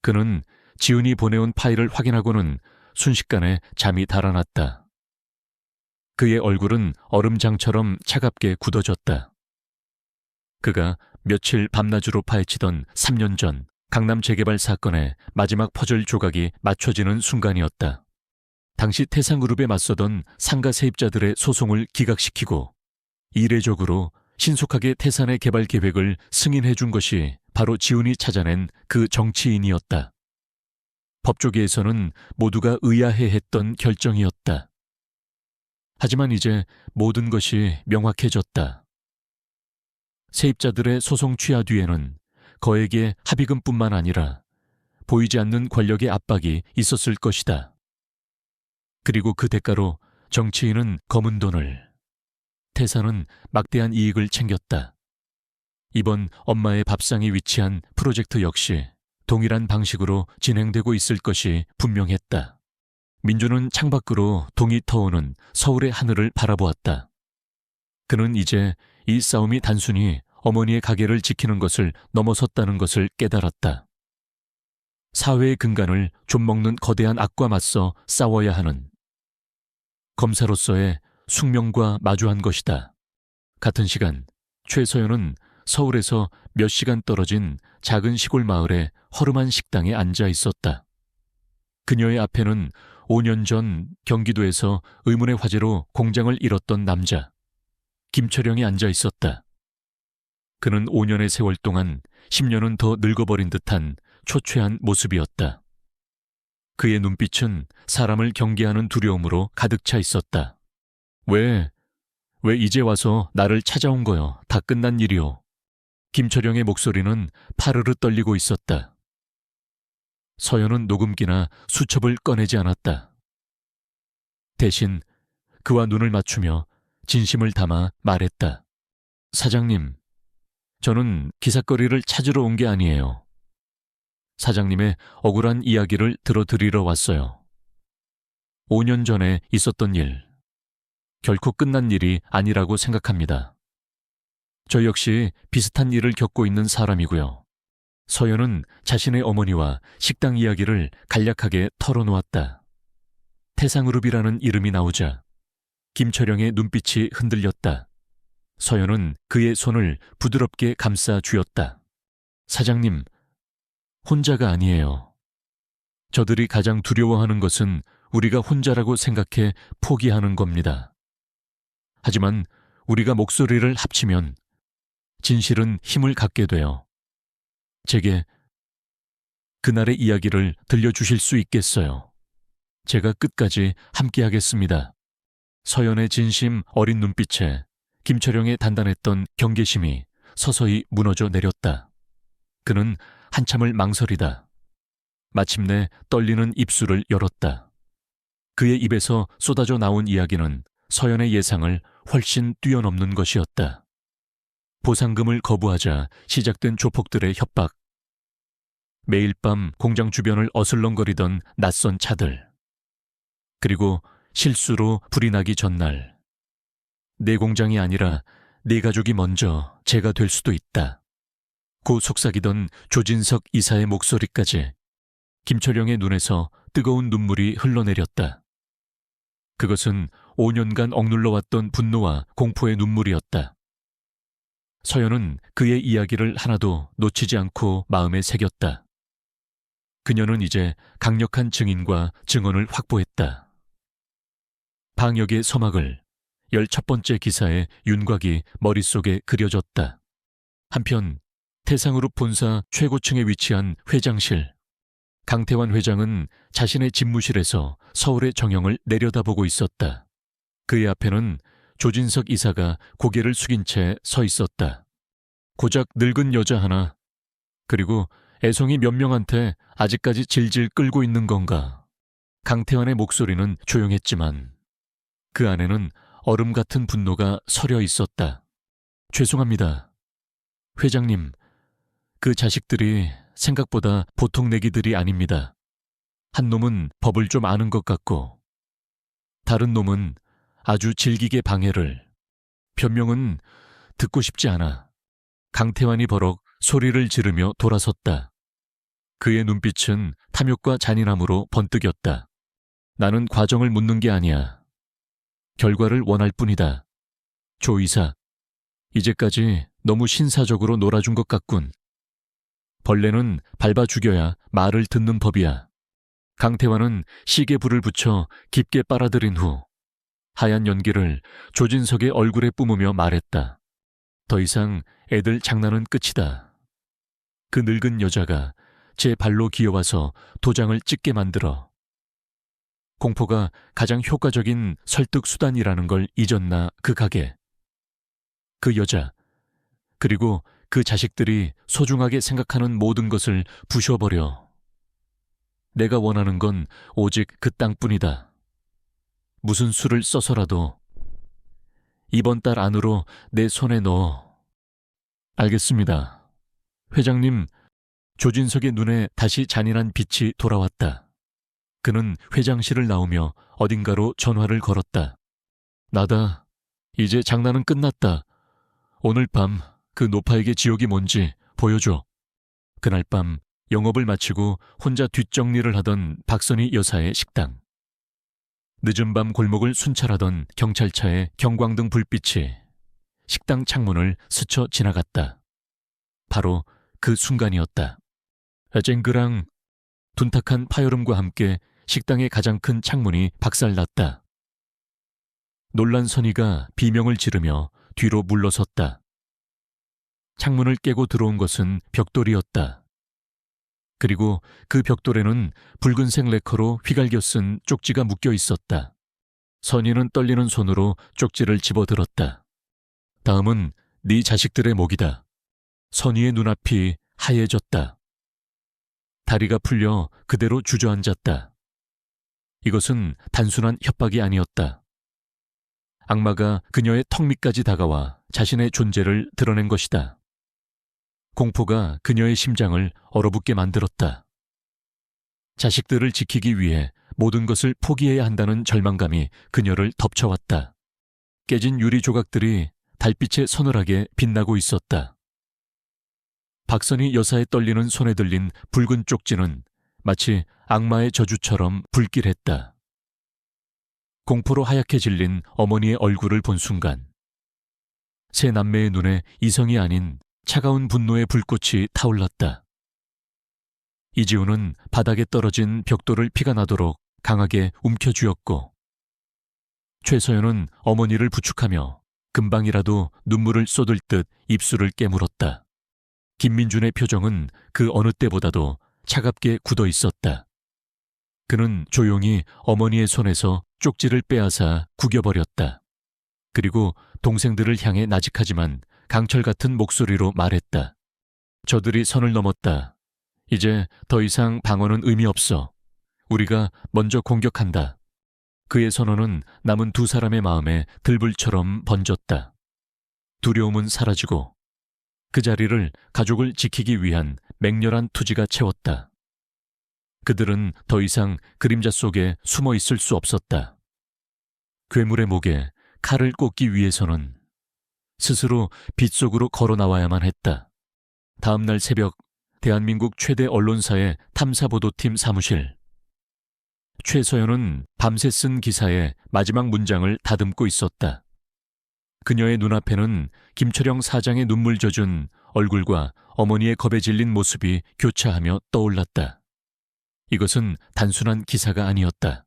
A: 그는 지훈이 보내온 파일을 확인하고는 순식간에 잠이 달아났다. 그의 얼굴은 얼음장처럼 차갑게 굳어졌다. 그가 며칠 밤낮으로 파헤치던 3년 전 강남 재개발 사건의 마지막 퍼즐 조각이 맞춰지는 순간이었다. 당시 태상그룹에 맞서던 상가 세입자들의 소송을 기각시키고 이례적으로 신속하게 태산의 개발 계획을 승인해 준 것이 바로 지훈이 찾아낸 그 정치인이었다. 법조계에서는 모두가 의아해했던 결정이었다. 하지만 이제 모든 것이 명확해졌다. 세입자들의 소송 취하 뒤에는 거액의 합의금뿐만 아니라 보이지 않는 권력의 압박이 있었을 것이다. 그리고 그 대가로 정치인은 검은 돈을, 태산은 막대한 이익을 챙겼다. 이번 엄마의 밥상이 위치한 프로젝트 역시 동일한 방식으로 진행되고 있을 것이 분명했다. 민주는 창밖으로 동이 터오는 서울의 하늘을 바라보았다. 그는 이제 이 싸움이 단순히 어머니의 가게를 지키는 것을 넘어섰다는 것을 깨달았다. 사회의 근간을 좀먹는 거대한 악과 맞서 싸워야 하는 검사로서의 숙명과 마주한 것이다. 같은 시간 최서연은 서울에서 몇 시간 떨어진 작은 시골 마을의 허름한 식당에 앉아 있었다. 그녀의 앞에는 5년 전 경기도에서 의문의 화재로 공장을 잃었던 남자 김철영이 앉아 있었다. 그는 5년의 세월 동안 10년은 더 늙어버린 듯한 초췌한 모습이었다. 그의 눈빛은 사람을 경계하는 두려움으로 가득 차 있었다. 왜 이제 와서 나를 찾아온 거요? 다 끝난 일이오. 김철영의 목소리는 파르르 떨리고 있었다. 서연은 녹음기나 수첩을 꺼내지 않았다. 대신 그와 눈을 맞추며 진심을 담아 말했다. 사장님, 저는 기삿거리를 찾으러 온 게 아니에요. 사장님의 억울한 이야기를 들어드리러 왔어요. 5년 전에 있었던 일, 결코 끝난 일이 아니라고 생각합니다. 저 역시 비슷한 일을 겪고 있는 사람이고요. 서연은 자신의 어머니와 식당 이야기를 간략하게 털어놓았다. 태상그룹이라는 이름이 나오자 김철영의 눈빛이 흔들렸다. 서연은 그의 손을 부드럽게 감싸 쥐었다. 사장님, 혼자가 아니에요. 저들이 가장 두려워하는 것은 우리가 혼자라고 생각해 포기하는 겁니다. 하지만 우리가 목소리를 합치면 진실은 힘을 갖게 돼요. 제게 그날의 이야기를 들려주실 수 있겠어요. 제가 끝까지 함께하겠습니다. 서연의 진심 어린 눈빛에 김철영의 단단했던 경계심이 서서히 무너져 내렸다. 그는 한참을 망설이다. 마침내 떨리는 입술을 열었다. 그의 입에서 쏟아져 나온 이야기는 서연의 예상을 훨씬 뛰어넘는 것이었다. 보상금을 거부하자 시작된 조폭들의 협박, 매일 밤 공장 주변을 어슬렁거리던 낯선 차들. 그리고 실수로 불이 나기 전날. 내 공장이 아니라 네 가족이 먼저 제가 될 수도 있다. 고 속삭이던 조진석 이사의 목소리까지 김철영의 눈에서 뜨거운 눈물이 흘러내렸다. 그것은 5년간 억눌러왔던 분노와 공포의 눈물이었다. 서연은 그의 이야기를 하나도 놓치지 않고 마음에 새겼다. 그녀는 이제 강력한 증인과 증언을 확보했다. 방역의 서막을 11번째 기사의 윤곽이 머릿속에 그려졌다. 한편 태상그룹 본사 최고층에 위치한 회장실. 강태환 회장은 자신의 집무실에서 서울의 정영을 내려다보고 있었다. 그의 앞에는 조진석 이사가 고개를 숙인 채 서 있었다. 고작 늙은 여자 하나, 그리고 애송이 몇 명한테 아직까지 질질 끌고 있는 건가. 강태환의 목소리는 조용했지만 그 안에는 얼음 같은 분노가 서려 있었다. 죄송합니다. 회장님, 그 자식들이 생각보다 보통 내기들이 아닙니다. 한 놈은 법을 좀 아는 것 같고 다른 놈은 아주 질기게 방해를. 변명은 듣고 싶지 않아. 강태환이 버럭 소리를 지르며 돌아섰다. 그의 눈빛은 탐욕과 잔인함으로 번뜩였다. 나는 과정을 묻는 게 아니야. 결과를 원할 뿐이다. 조 이사, 이제까지 너무 신사적으로 놀아준 것 같군. 벌레는 밟아 죽여야 말을 듣는 법이야. 강태환은 시계 불을 붙여 깊게 빨아들인 후 하얀 연기를 조진석의 얼굴에 뿜으며 말했다. 더 이상 애들 장난은 끝이다. 그 늙은 여자가 제 발로 기어와서 도장을 찍게 만들어. 공포가 가장 효과적인 설득 수단이라는 걸 잊었나 그 가게. 그 여자, 그리고 그 자식들이 소중하게 생각하는 모든 것을 부셔버려. 내가 원하는 건 오직 그 땅뿐이다. 무슨 수를 써서라도 이번 달 안으로 내 손에 넣어. 알겠습니다. 회장님, 조진석의 눈에 다시 잔인한 빛이 돌아왔다. 그는 회장실을 나오며 어딘가로 전화를 걸었다. 나다. 이제 장난은 끝났다. 오늘 밤 그 노파에게 지옥이 뭔지 보여줘. 그날 밤 영업을 마치고 혼자 뒷정리를 하던 박선희 여사의 식당. 늦은 밤 골목을 순찰하던 경찰차의 경광등 불빛이 식당 창문을 스쳐 지나갔다. 바로 그 순간이었다. 쨍그랑 둔탁한 파열음과 함께 식당의 가장 큰 창문이 박살났다. 놀란 선희가 비명을 지르며 뒤로 물러섰다. 창문을 깨고 들어온 것은 벽돌이었다. 그리고 그 벽돌에는 붉은색 레커로 휘갈겨 쓴 쪽지가 묶여 있었다. 선희는 떨리는 손으로 쪽지를 집어들었다. 다음은 네 자식들의 목이다. 선희의 눈앞이 하얘졌다. 다리가 풀려 그대로 주저앉았다. 이것은 단순한 협박이 아니었다. 악마가 그녀의 턱 밑까지 다가와 자신의 존재를 드러낸 것이다. 공포가 그녀의 심장을 얼어붙게 만들었다. 자식들을 지키기 위해 모든 것을 포기해야 한다는 절망감이 그녀를 덮쳐왔다. 깨진 유리 조각들이 달빛에 서늘하게 빛나고 있었다. 박선희 여사의 떨리는 손에 들린 붉은 쪽지는 마치 악마의 저주처럼 불길했다. 공포로 하얗게 질린 어머니의 얼굴을 본 순간 세 남매의 눈에 이성이 아닌 차가운 분노의 불꽃이 타올랐다. 이지우는 바닥에 떨어진 벽돌을 피가 나도록 강하게 움켜쥐었고 최서연은 어머니를 부축하며 금방이라도 눈물을 쏟을 듯 입술을 깨물었다. 김민준의 표정은 그 어느 때보다도 차갑게 굳어 있었다. 그는 조용히 어머니의 손에서 쪽지를 빼앗아 구겨버렸다. 그리고 동생들을 향해 나직하지만 강철 같은 목소리로 말했다. 저들이 선을 넘었다. 이제 더 이상 방어는 의미 없어. 우리가 먼저 공격한다. 그의 선언은 남은 두 사람의 마음에 들불처럼 번졌다. 두려움은 사라지고 그 자리를 가족을 지키기 위한 맹렬한 투지가 채웠다. 그들은 더 이상 그림자 속에 숨어 있을 수 없었다. 괴물의 목에 칼을 꽂기 위해서는 스스로 빛 속으로 걸어 나와야만 했다. 다음 날 새벽, 대한민국 최대 언론사의 탐사보도팀 사무실. 최서연은 밤새 쓴 기사의 마지막 문장을 다듬고 있었다. 그녀의 눈앞에는 김철영 사장의 눈물 젖은 얼굴과 어머니의 겁에 질린 모습이 교차하며 떠올랐다. 이것은 단순한 기사가 아니었다.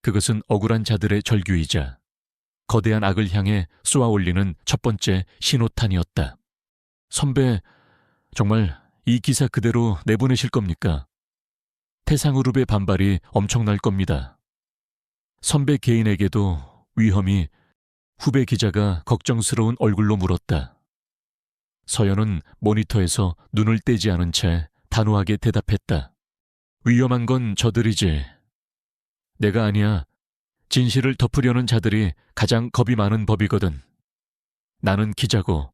A: 그것은 억울한 자들의 절규이자 거대한 악을 향해 쏘아 올리는 첫 번째 신호탄이었다. 선배, 정말 이 기사 그대로 내보내실 겁니까? 태상그룹의 반발이 엄청날 겁니다. 선배 개인에게도 위험이 후배 기자가 걱정스러운 얼굴로 물었다. 서연은 모니터에서 눈을 떼지 않은 채 단호하게 대답했다. 위험한 건 저들이지. 내가 아니야. 진실을 덮으려는 자들이 가장 겁이 많은 법이거든. 나는 기자고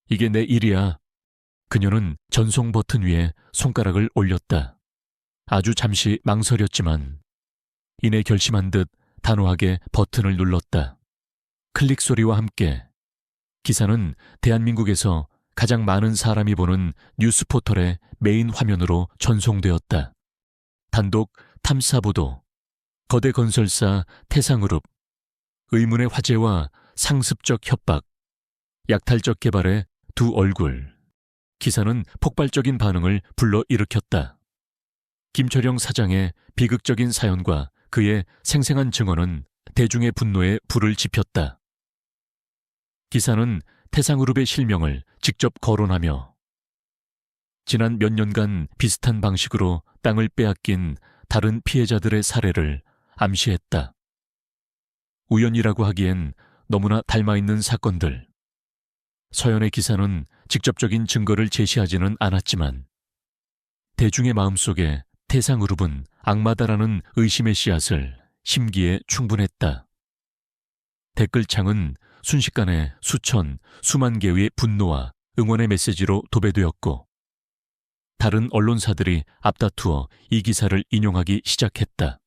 A: 이게 내 일이야. 그녀는 전송 버튼 위에 손가락을 올렸다. 아주 잠시 망설였지만 이내 결심한 듯 단호하게 버튼을 눌렀다. 클릭 소리와 함께 기사는 대한민국에서 가장 많은 사람이 보는 뉴스 포털의 메인 화면으로 전송되었다. 단독 탐사보도, 거대 건설사 태상그룹, 의문의 화제와 상습적 협박, 약탈적 개발의 두 얼굴. 기사는 폭발적인 반응을 불러일으켰다. 김철영 사장의 비극적인 사연과 그의 생생한 증언은 대중의 분노에 불을 지폈다. 기사는 태상그룹의 실명을 직접 거론하며 지난 몇 년간 비슷한 방식으로 땅을 빼앗긴 다른 피해자들의 사례를 암시했다. 우연이라고 하기엔 너무나 닮아있는 사건들. 서연의 기사는 직접적인 증거를 제시하지는 않았지만 대중의 마음속에 태상그룹은 악마다라는 의심의 씨앗을 심기에 충분했다. 댓글창은 순식간에 수천, 수만 개의 분노와 응원의 메시지로 도배되었고 다른 언론사들이 앞다투어 이 기사를 인용하기 시작했다.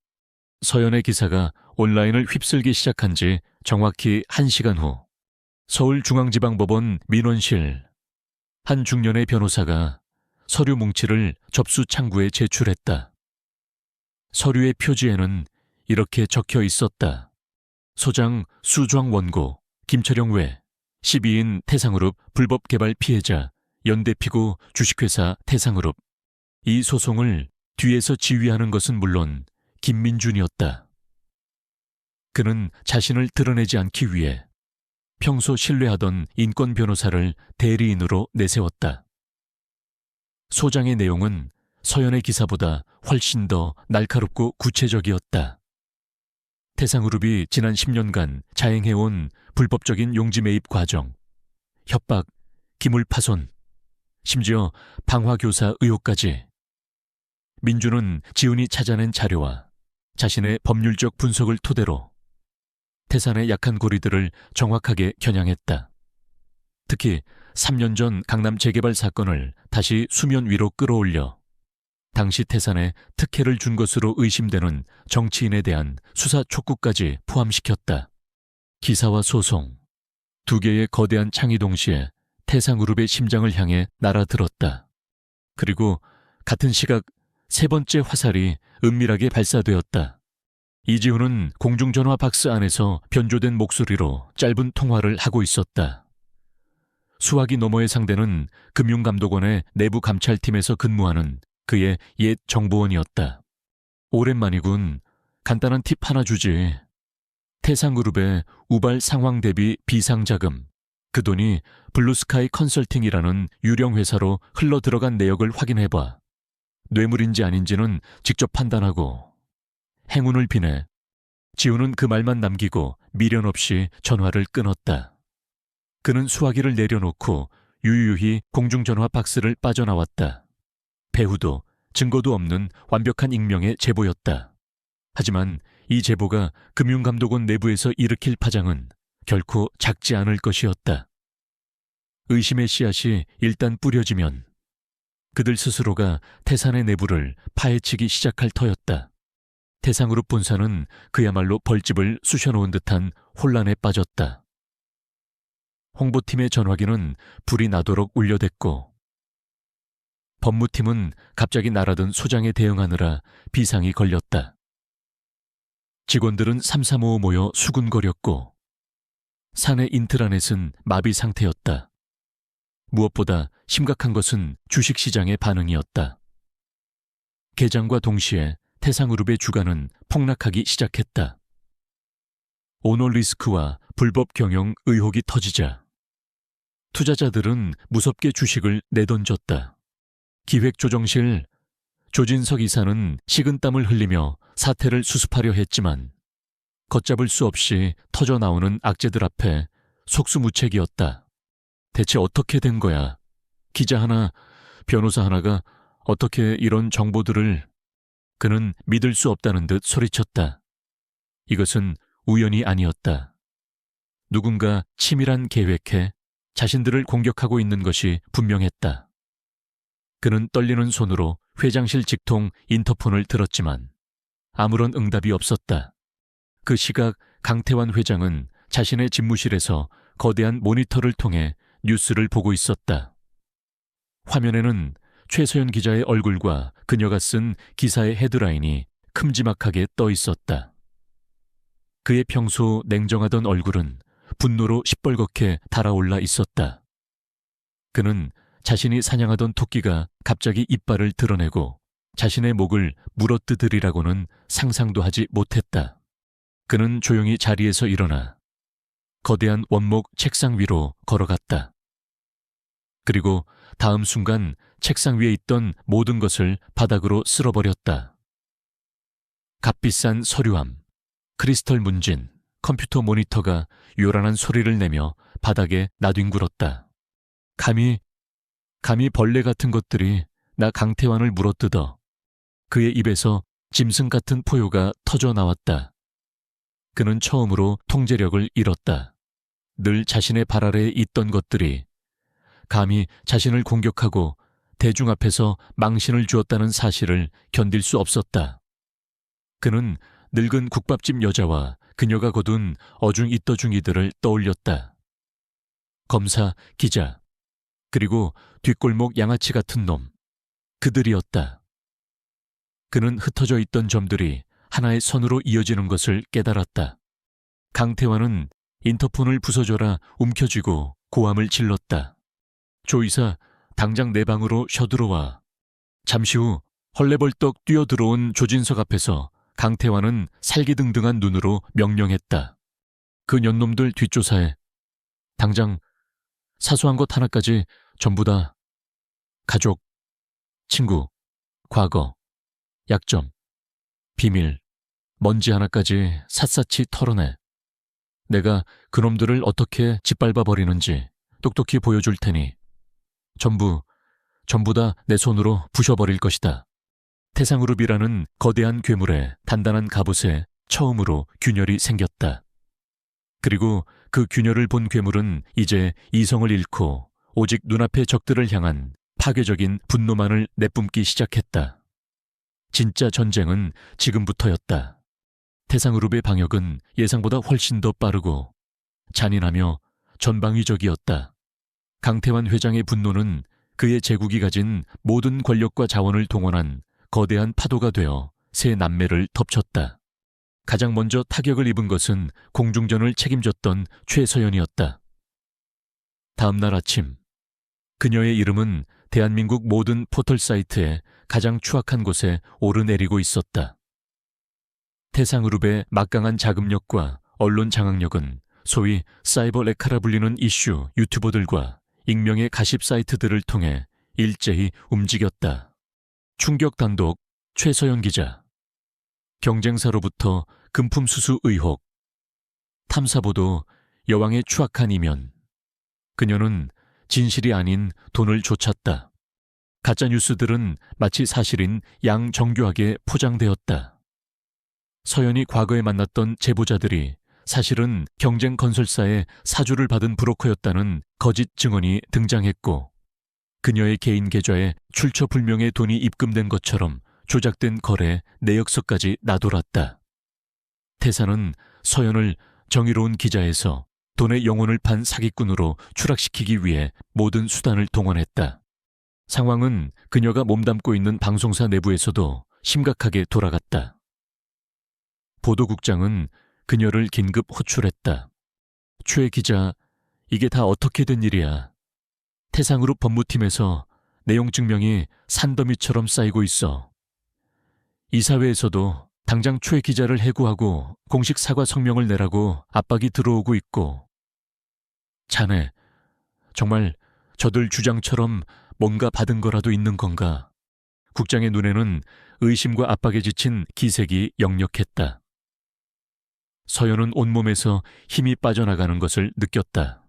A: 서연의 기사가 온라인을 휩쓸기 시작한 지 정확히 1시간 후 서울중앙지방법원 민원실 한 중년의 변호사가 서류 뭉치를 접수 창구에 제출했다. 서류의 표지에는 이렇게 적혀 있었다. 소장 수좌ng 원고 김철영 외 12인 태상그룹 불법 개발 피해자 연대피고 주식회사 태상그룹. 이 소송을 뒤에서 지휘하는 것은 물론 김민준이었다. 그는 자신을 드러내지 않기 위해 평소 신뢰하던 인권 변호사를 대리인으로 내세웠다. 소장의 내용은 서연의 기사보다 훨씬 더 날카롭고 구체적이었다. 태상그룹이 지난 10년간 자행해온 불법적인 용지 매입 과정, 협박, 기물 파손, 심지어 방화교사 의혹까지. 민주는 지훈이 찾아낸 자료와 자신의 법률적 분석을 토대로 태산의 약한 고리들을 정확하게 겨냥했다. 특히 3년 전 강남 재개발 사건을 다시 수면 위로 끌어올려 당시 태산에 특혜를 준 것으로 의심되는 정치인에 대한 수사 촉구까지 포함시켰다. 기사와 소송, 두 개의 거대한 창이 동시에 태상그룹의 심장을 향해 날아들었다. 그리고 같은 시각 세 번째 화살이 은밀하게 발사되었다. 이지훈은 공중전화 박스 안에서 변조된 목소리로 짧은 통화를 하고 있었다. 수화기 너머의 상대는 금융감독원의 내부 감찰팀에서 근무하는 그의 옛 정보원이었다. 오랜만이군. 간단한 팁 하나 주지. 태상그룹의 우발 상황 대비 비상자금. 그 돈이 블루스카이 컨설팅이라는 유령 회사로 흘러들어간 내역을 확인해봐. 뇌물인지 아닌지는 직접 판단하고. 행운을 비네. 지훈은 그 말만 남기고 미련 없이 전화를 끊었다. 그는 수화기를 내려놓고 유유히 공중전화 박스를 빠져나왔다. 배후도 증거도 없는 완벽한 익명의 제보였다. 하지만 이 제보가 금융감독원 내부에서 일으킬 파장은 결코 작지 않을 것이었다. 의심의 씨앗이 일단 뿌려지면 그들 스스로가 태산의 내부를 파헤치기 시작할 터였다. 태상그룹 본사는 그야말로 벌집을 쑤셔놓은 듯한 혼란에 빠졌다. 홍보팀의 전화기는 불이 나도록 울려댔고 법무팀은 갑자기 날아든 소장에 대응하느라 비상이 걸렸다. 직원들은 삼삼오오 모여 수군거렸고 사내 인트라넷은 마비 상태였다. 무엇보다 심각한 것은 주식시장의 반응이었다. 개장과 동시에 태상그룹의 주가는 폭락하기 시작했다. 오너리스크와 불법 경영 의혹이 터지자 투자자들은 무섭게 주식을 내던졌다. 기획조정실 조진석 이사는 식은땀을 흘리며 사태를 수습하려 했지만 걷잡을 수 없이 터져나오는 악재들 앞에 속수무책이었다. 대체 어떻게 된 거야? 기자 하나, 변호사 하나가 어떻게 이런 정보들을... 그는 믿을 수 없다는 듯 소리쳤다. 이것은 우연이 아니었다. 누군가 치밀한 계획해 자신들을 공격하고 있는 것이 분명했다. 그는 떨리는 손으로 회장실 직통 인터폰을 들었지만 아무런 응답이 없었다. 그 시각 강태환 회장은 자신의 집무실에서 거대한 모니터를 통해 뉴스를 보고 있었다. 화면에는 최서연 기자의 얼굴과 그녀가 쓴 기사의 헤드라인이 큼지막하게 떠 있었다. 그의 평소 냉정하던 얼굴은 분노로 시뻘겋게 달아올라 있었다. 그는 자신이 사냥하던 토끼가 갑자기 이빨을 드러내고 자신의 목을 물어뜯으리라고는 상상도 하지 못했다. 그는 조용히 자리에서 일어나 거대한 원목 책상 위로 걸어갔다. 그리고 다음 순간 책상 위에 있던 모든 것을 바닥으로 쓸어버렸다. 값비싼 서류함, 크리스털 문진, 컴퓨터 모니터가 요란한 소리를 내며 바닥에 나뒹굴었다. 감히 벌레 같은 것들이 나 강태환을 물어뜯어. 그의 입에서 짐승 같은 포효가 터져 나왔다. 그는 처음으로 통제력을 잃었다. 늘 자신의 발 아래에 있던 것들이 감히 자신을 공격하고 대중 앞에서 망신을 주었다는 사실을 견딜 수 없었다. 그는 늙은 국밥집 여자와 그녀가 거둔 어중이떠중이들을 떠올렸다. 검사, 기자, 그리고 뒷골목 양아치 같은 놈, 그들이었다. 그는 흩어져 있던 점들이 하나의 선으로 이어지는 것을 깨달았다. 강태환은 인터폰을 부숴줘라 움켜쥐고 고함을 질렀다. 조 이사, 당장 내 방으로 쳐들어와. 잠시 후 헐레벌떡 뛰어들어온 조진석 앞에서 강태환은 살기등등한 눈으로 명령했다. 그 년놈들 뒷조사해. 당장 사소한 것 하나까지 전부 다 가족, 친구, 과거, 약점, 비밀, 먼지 하나까지 샅샅이 털어내. 내가 그놈들을 어떻게 짓밟아 버리는지 똑똑히 보여줄 테니 전부 다 내 손으로 부셔버릴 것이다. 태상그룹이라는 거대한 괴물의 단단한 갑옷에 처음으로 균열이 생겼다. 그리고 그 균열을 본 괴물은 이제 이성을 잃고 오직 눈앞의 적들을 향한 파괴적인 분노만을 내뿜기 시작했다. 진짜 전쟁은 지금부터였다. 태상그룹의 방역은 예상보다 훨씬 더 빠르고 잔인하며 전방위적이었다. 강태환 회장의 분노는 그의 제국이 가진 모든 권력과 자원을 동원한 거대한 파도가 되어 세 남매를 덮쳤다. 가장 먼저 타격을 입은 것은 공중전을 책임졌던 최서연이었다. 다음 날 아침, 그녀의 이름은 대한민국 모든 포털 사이트에 가장 추악한 곳에 오르내리고 있었다. 태상그룹의 막강한 자금력과 언론 장악력은 소위 사이버 레카라 불리는 이슈 유튜버들과 익명의 가십 사이트들을 통해 일제히 움직였다. 충격 단독 최서연 기자. 경쟁사로부터 금품 수수 의혹. 탐사보도 여왕의 추악한 이면. 그녀는 진실이 아닌 돈을 쫓았다. 가짜뉴스들은 마치 사실인 양정교하게 포장되었다. 서연이 과거에 만났던 제보자들이 사실은 경쟁 건설사의 사주를 받은 브로커였다는 거짓 증언이 등장했고, 그녀의 개인 계좌에 출처 불명의 돈이 입금된 것처럼 조작된 거래 내역서까지 나돌았다. 태사는 서연을 정의로운 기자에서 돈의 영혼을 판 사기꾼으로 추락시키기 위해 모든 수단을 동원했다. 상황은 그녀가 몸담고 있는 방송사 내부에서도 심각하게 돌아갔다. 보도국장은 그녀를 긴급 호출했다. 최 기자, 이게 다 어떻게 된 일이야? 태상그룹 법무팀에서 내용 증명이 산더미처럼 쌓이고 있어. 이사회에서도 당장 최 기자를 해고하고 공식 사과 성명을 내라고 압박이 들어오고 있고. 자네, 정말 저들 주장처럼 뭔가 받은 거라도 있는 건가? 국장의 눈에는 의심과 압박에 지친 기색이 역력했다. 서연은 온몸에서 힘이 빠져나가는 것을 느꼈다.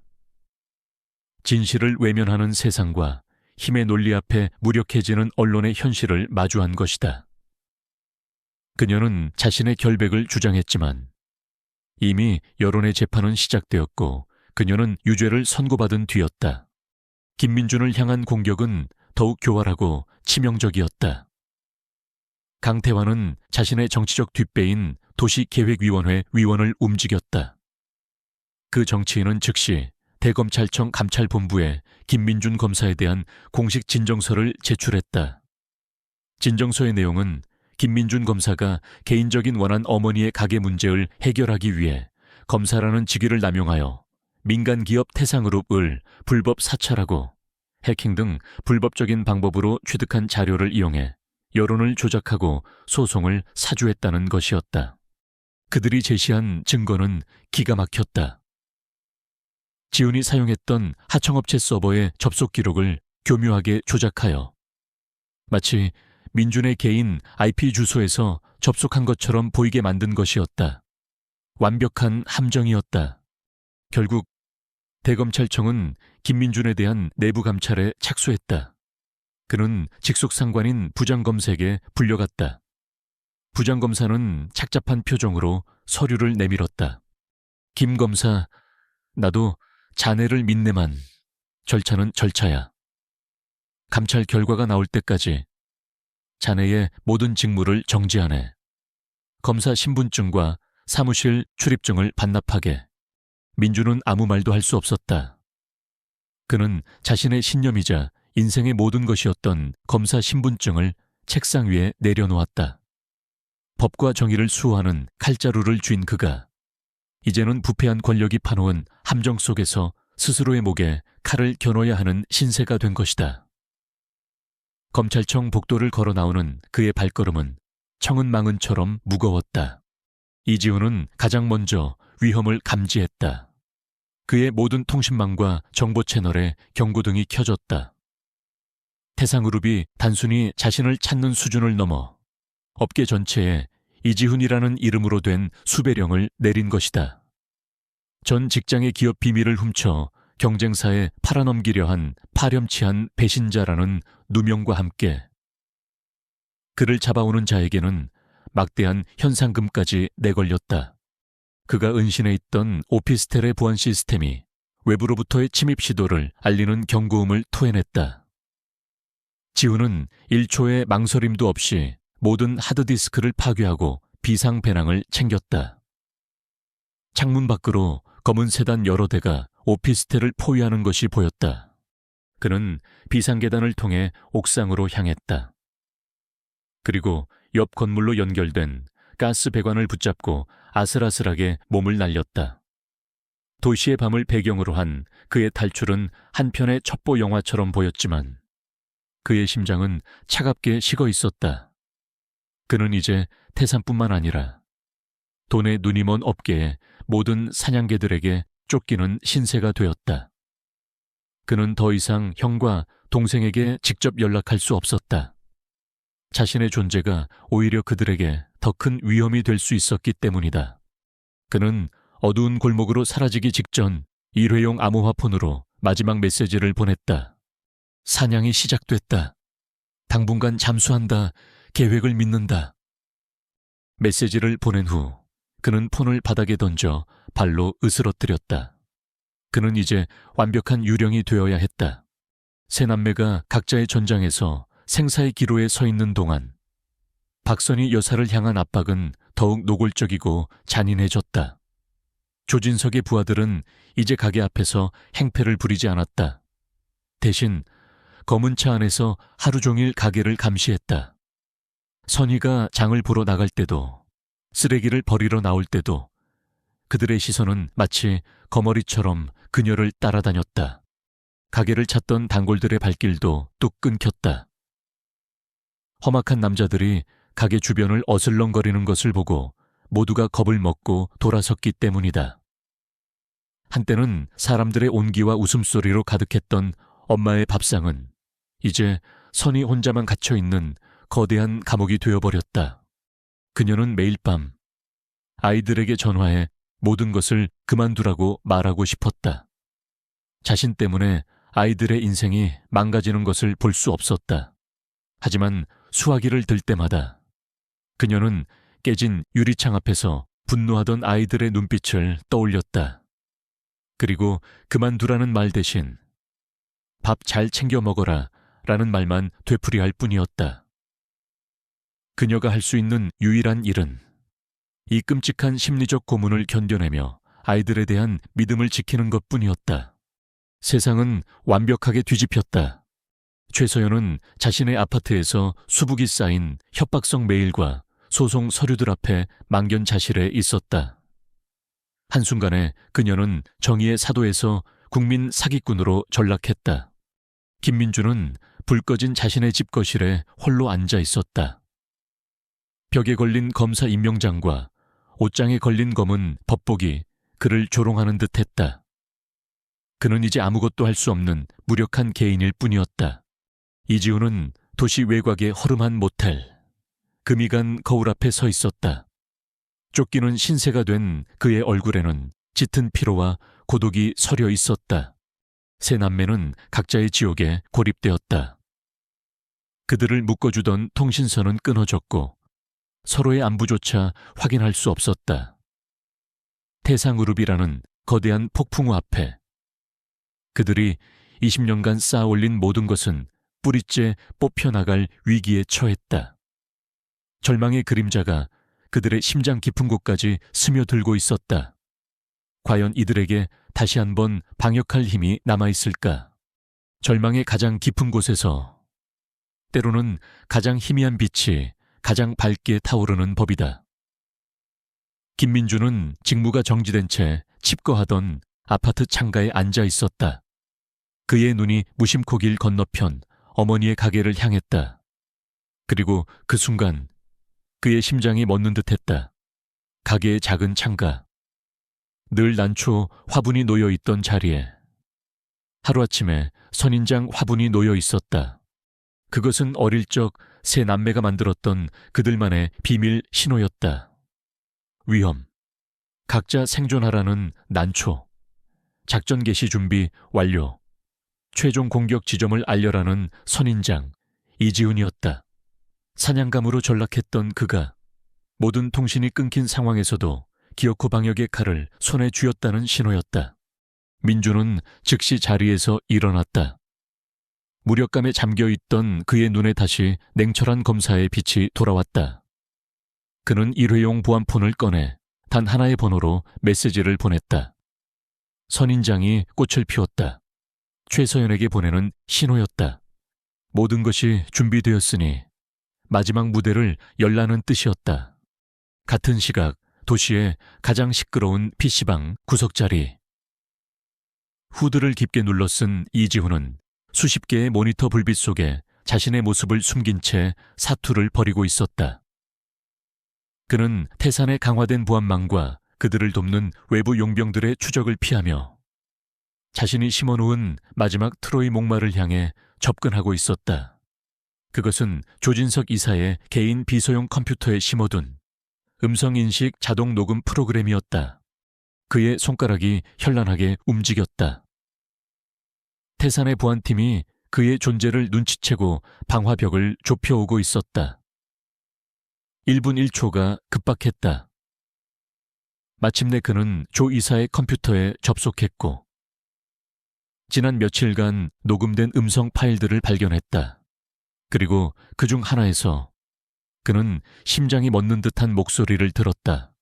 A: 진실을 외면하는 세상과 힘의 논리 앞에 무력해지는 언론의 현실을 마주한 것이다. 그녀는 자신의 결백을 주장했지만 이미 여론의 재판은 시작되었고 그녀는 유죄를 선고받은 뒤였다. 김민준을 향한 공격은 더욱 교활하고 치명적이었다. 강태환은 자신의 정치적 뒷배인 도시계획위원회 위원을 움직였다. 그 정치인은 즉시 대검찰청 감찰본부에 김민준 검사에 대한 공식 진정서를 제출했다. 진정서의 내용은 김민준 검사가 개인적인 원한 어머니의 가계 문제를 해결하기 위해 검사라는 직위를 남용하여 민간기업 태상그룹을 불법 사찰하고 해킹 등 불법적인 방법으로 취득한 자료를 이용해 여론을 조작하고 소송을 사주했다는 것이었다. 그들이 제시한 증거는 기가 막혔다. 지훈이 사용했던 하청업체 서버의 접속 기록을 교묘하게 조작하여 마치 민준의 개인 IP 주소에서 접속한 것처럼 보이게 만든 것이었다. 완벽한 함정이었다. 결국 대검찰청은 김민준에 대한 내부 감찰에 착수했다. 그는 직속 상관인 부장검사에게 불려갔다. 부장검사는 착잡한 표정으로 서류를 내밀었다. 김 검사, 나도 자네를 믿네만. 절차는 절차야. 감찰 결과가 나올 때까지 자네의 모든 직무를 정지하네. 검사 신분증과 사무실 출입증을 반납하게. 민주는 아무 말도 할 수 없었다. 그는 자신의 신념이자 인생의 모든 것이었던 검사 신분증을 책상 위에 내려놓았다. 법과 정의를 수호하는 칼자루를 쥔 그가 이제는 부패한 권력이 파놓은 함정 속에서 스스로의 목에 칼을 겨눠야 하는 신세가 된 것이다. 검찰청 복도를 걸어 나오는 그의 발걸음은 청은망은처럼 무거웠다. 이지훈은 가장 먼저 위험을 감지했다. 그의 모든 통신망과 정보 채널에 경고등이 켜졌다. 태상그룹이 단순히 자신을 찾는 수준을 넘어 업계 전체에 이지훈이라는 이름으로 된 수배령을 내린 것이다. 전 직장의 기업 비밀을 훔쳐 경쟁사에 팔아넘기려 한 파렴치한 배신자라는 누명과 함께 그를 잡아오는 자에게는 막대한 현상금까지 내걸렸다. 그가 은신해 있던 오피스텔의 보안 시스템이 외부로부터의 침입 시도를 알리는 경고음을 토해냈다. 지훈은 1초의 망설임도 없이 모든 하드디스크를 파괴하고 비상 배낭을 챙겼다. 창문 밖으로 검은 세단 여러 대가 오피스텔을 포위하는 것이 보였다. 그는 비상계단을 통해 옥상으로 향했다. 그리고 옆 건물로 연결된 가스 배관을 붙잡고 아슬아슬하게 몸을 날렸다. 도시의 밤을 배경으로 한 그의 탈출은 한편의 첩보 영화처럼 보였지만 그의 심장은 차갑게 식어 있었다. 그는 이제 태산뿐만 아니라 돈에 눈이 먼 업계의 모든 사냥개들에게 쫓기는 신세가 되었다. 그는 더 이상 형과 동생에게 직접 연락할 수 없었다. 자신의 존재가 오히려 그들에게 더 큰 위험이 될 수 있었기 때문이다. 그는 어두운 골목으로 사라지기 직전 일회용 암호화폰으로 마지막 메시지를 보냈다. 사냥이 시작됐다. 당분간 잠수한다. 계획을 믿는다. 메시지를 보낸 후 그는 폰을 바닥에 던져 발로 으스러뜨렸다. 그는 이제 완벽한 유령이 되어야 했다. 세 남매가 각자의 전장에서 생사의 기로에 서 있는 동안 박선희 여사를 향한 압박은 더욱 노골적이고 잔인해졌다. 조진석의 부하들은 이제 가게 앞에서 행패를 부리지 않았다. 대신 검은 차 안에서 하루 종일 가게를 감시했다. 선희가 장을 보러 나갈 때도, 쓰레기를 버리러 나올 때도 그들의 시선은 마치 거머리처럼 그녀를 따라다녔다. 가게를 찾던 단골들의 발길도 뚝 끊겼다. 험악한 남자들이 가게 주변을 어슬렁거리는 것을 보고 모두가 겁을 먹고 돌아섰기 때문이다. 한때는 사람들의 온기와 웃음소리로 가득했던 엄마의 밥상은 이제 선희 혼자만 갇혀있는 거대한 감옥이 되어버렸다. 그녀는 매일 밤 아이들에게 전화해 모든 것을 그만두라고 말하고 싶었다. 자신 때문에 아이들의 인생이 망가지는 것을 볼 수 없었다. 하지만 수화기를 들 때마다 그녀는 깨진 유리창 앞에서 분노하던 아이들의 눈빛을 떠올렸다. 그리고 그만두라는 말 대신 밥 잘 챙겨 먹어라 라는 말만 되풀이할 뿐이었다. 그녀가 할 수 있는 유일한 일은 이 끔찍한 심리적 고문을 견뎌내며 아이들에 대한 믿음을 지키는 것뿐이었다. 세상은 완벽하게 뒤집혔다. 최서연은 자신의 아파트에서 수북이 쌓인 협박성 메일과 소송 서류들 앞에 망견자실에 있었다. 한순간에 그녀는 정의의 사도에서 국민 사기꾼으로 전락했다. 김민주는 불 꺼진 자신의 집 거실에 홀로 앉아 있었다. 벽에 걸린 검사 임명장과 옷장에 걸린 검은 법복이 그를 조롱하는 듯 했다. 그는 이제 아무것도 할 수 없는 무력한 개인일 뿐이었다. 이지우는 도시 외곽의 허름한 모텔, 금이 간 거울 앞에 서 있었다. 쫓기는 신세가 된 그의 얼굴에는 짙은 피로와 고독이 서려 있었다. 세 남매는 각자의 지옥에 고립되었다. 그들을 묶어주던 통신선은 끊어졌고 서로의 안부조차 확인할 수 없었다. 태상그룹이라는 거대한 폭풍우 앞에 그들이 20년간 쌓아올린 모든 것은 뿌리째 뽑혀나갈 위기에 처했다. 절망의 그림자가 그들의 심장 깊은 곳까지 스며들고 있었다. 과연 이들에게 다시 한번 방역할 힘이 남아있을까? 절망의 가장 깊은 곳에서 때로는 가장 희미한 빛이 가장 밝게 타오르는 법이다. 김민주는 직무가 정지된 채 칩거하던 아파트 창가에 앉아 있었다. 그의 눈이 무심코 길 건너편 어머니의 가게를 향했다. 그리고 그 순간 그의 심장이 멎는 듯했다. 가게의 작은 창가, 늘 난초 화분이 놓여있던 자리에 하루아침에 선인장 화분이 놓여 있었다. 그것은 어릴 적 세 남매가 만들었던 그들만의 비밀 신호였다. 위험, 각자 생존하라는 난초, 작전 개시 준비 완료, 최종 공격 지점을 알려라는 선인장 이지훈이었다. 사냥감으로 전락했던 그가 모든 통신이 끊긴 상황에서도 기어코 방역의 칼을 손에 쥐었다는 신호였다. 민주는 즉시 자리에서 일어났다. 무력감에 잠겨있던 그의 눈에 다시 냉철한 검사의 빛이 돌아왔다. 그는 일회용 보안폰을 꺼내 단 하나의 번호로 메시지를 보냈다. 선인장이 꽃을 피웠다. 최서연에게 보내는 신호였다. 모든 것이 준비되었으니 마지막 무대를 열라는 뜻이었다. 같은 시각 도시의 가장 시끄러운 PC방 구석자리. 후드를 깊게 눌러 쓴 이지훈은 수십 개의 모니터 불빛 속에 자신의 모습을 숨긴 채 사투를 벌이고 있었다. 그는 태산의 강화된 보안망과 그들을 돕는 외부 용병들의 추적을 피하며 자신이 심어놓은 마지막 트로이 목마를 향해 접근하고 있었다. 그것은 조진석 이사의 개인 비서용 컴퓨터에 심어둔 음성인식 자동 녹음 프로그램이었다. 그의 손가락이 현란하게 움직였다. 태산의 보안팀이 그의 존재를 눈치채고 방화벽을 좁혀오고 있었다. 1분 1초가 급박했다. 마침내 그는 조 이사의 컴퓨터에 접속했고 지난 며칠간 녹음된 음성 파일들을 발견했다. 그리고 그중 하나에서 그는 심장이 멎는 듯한 목소리를 들었다.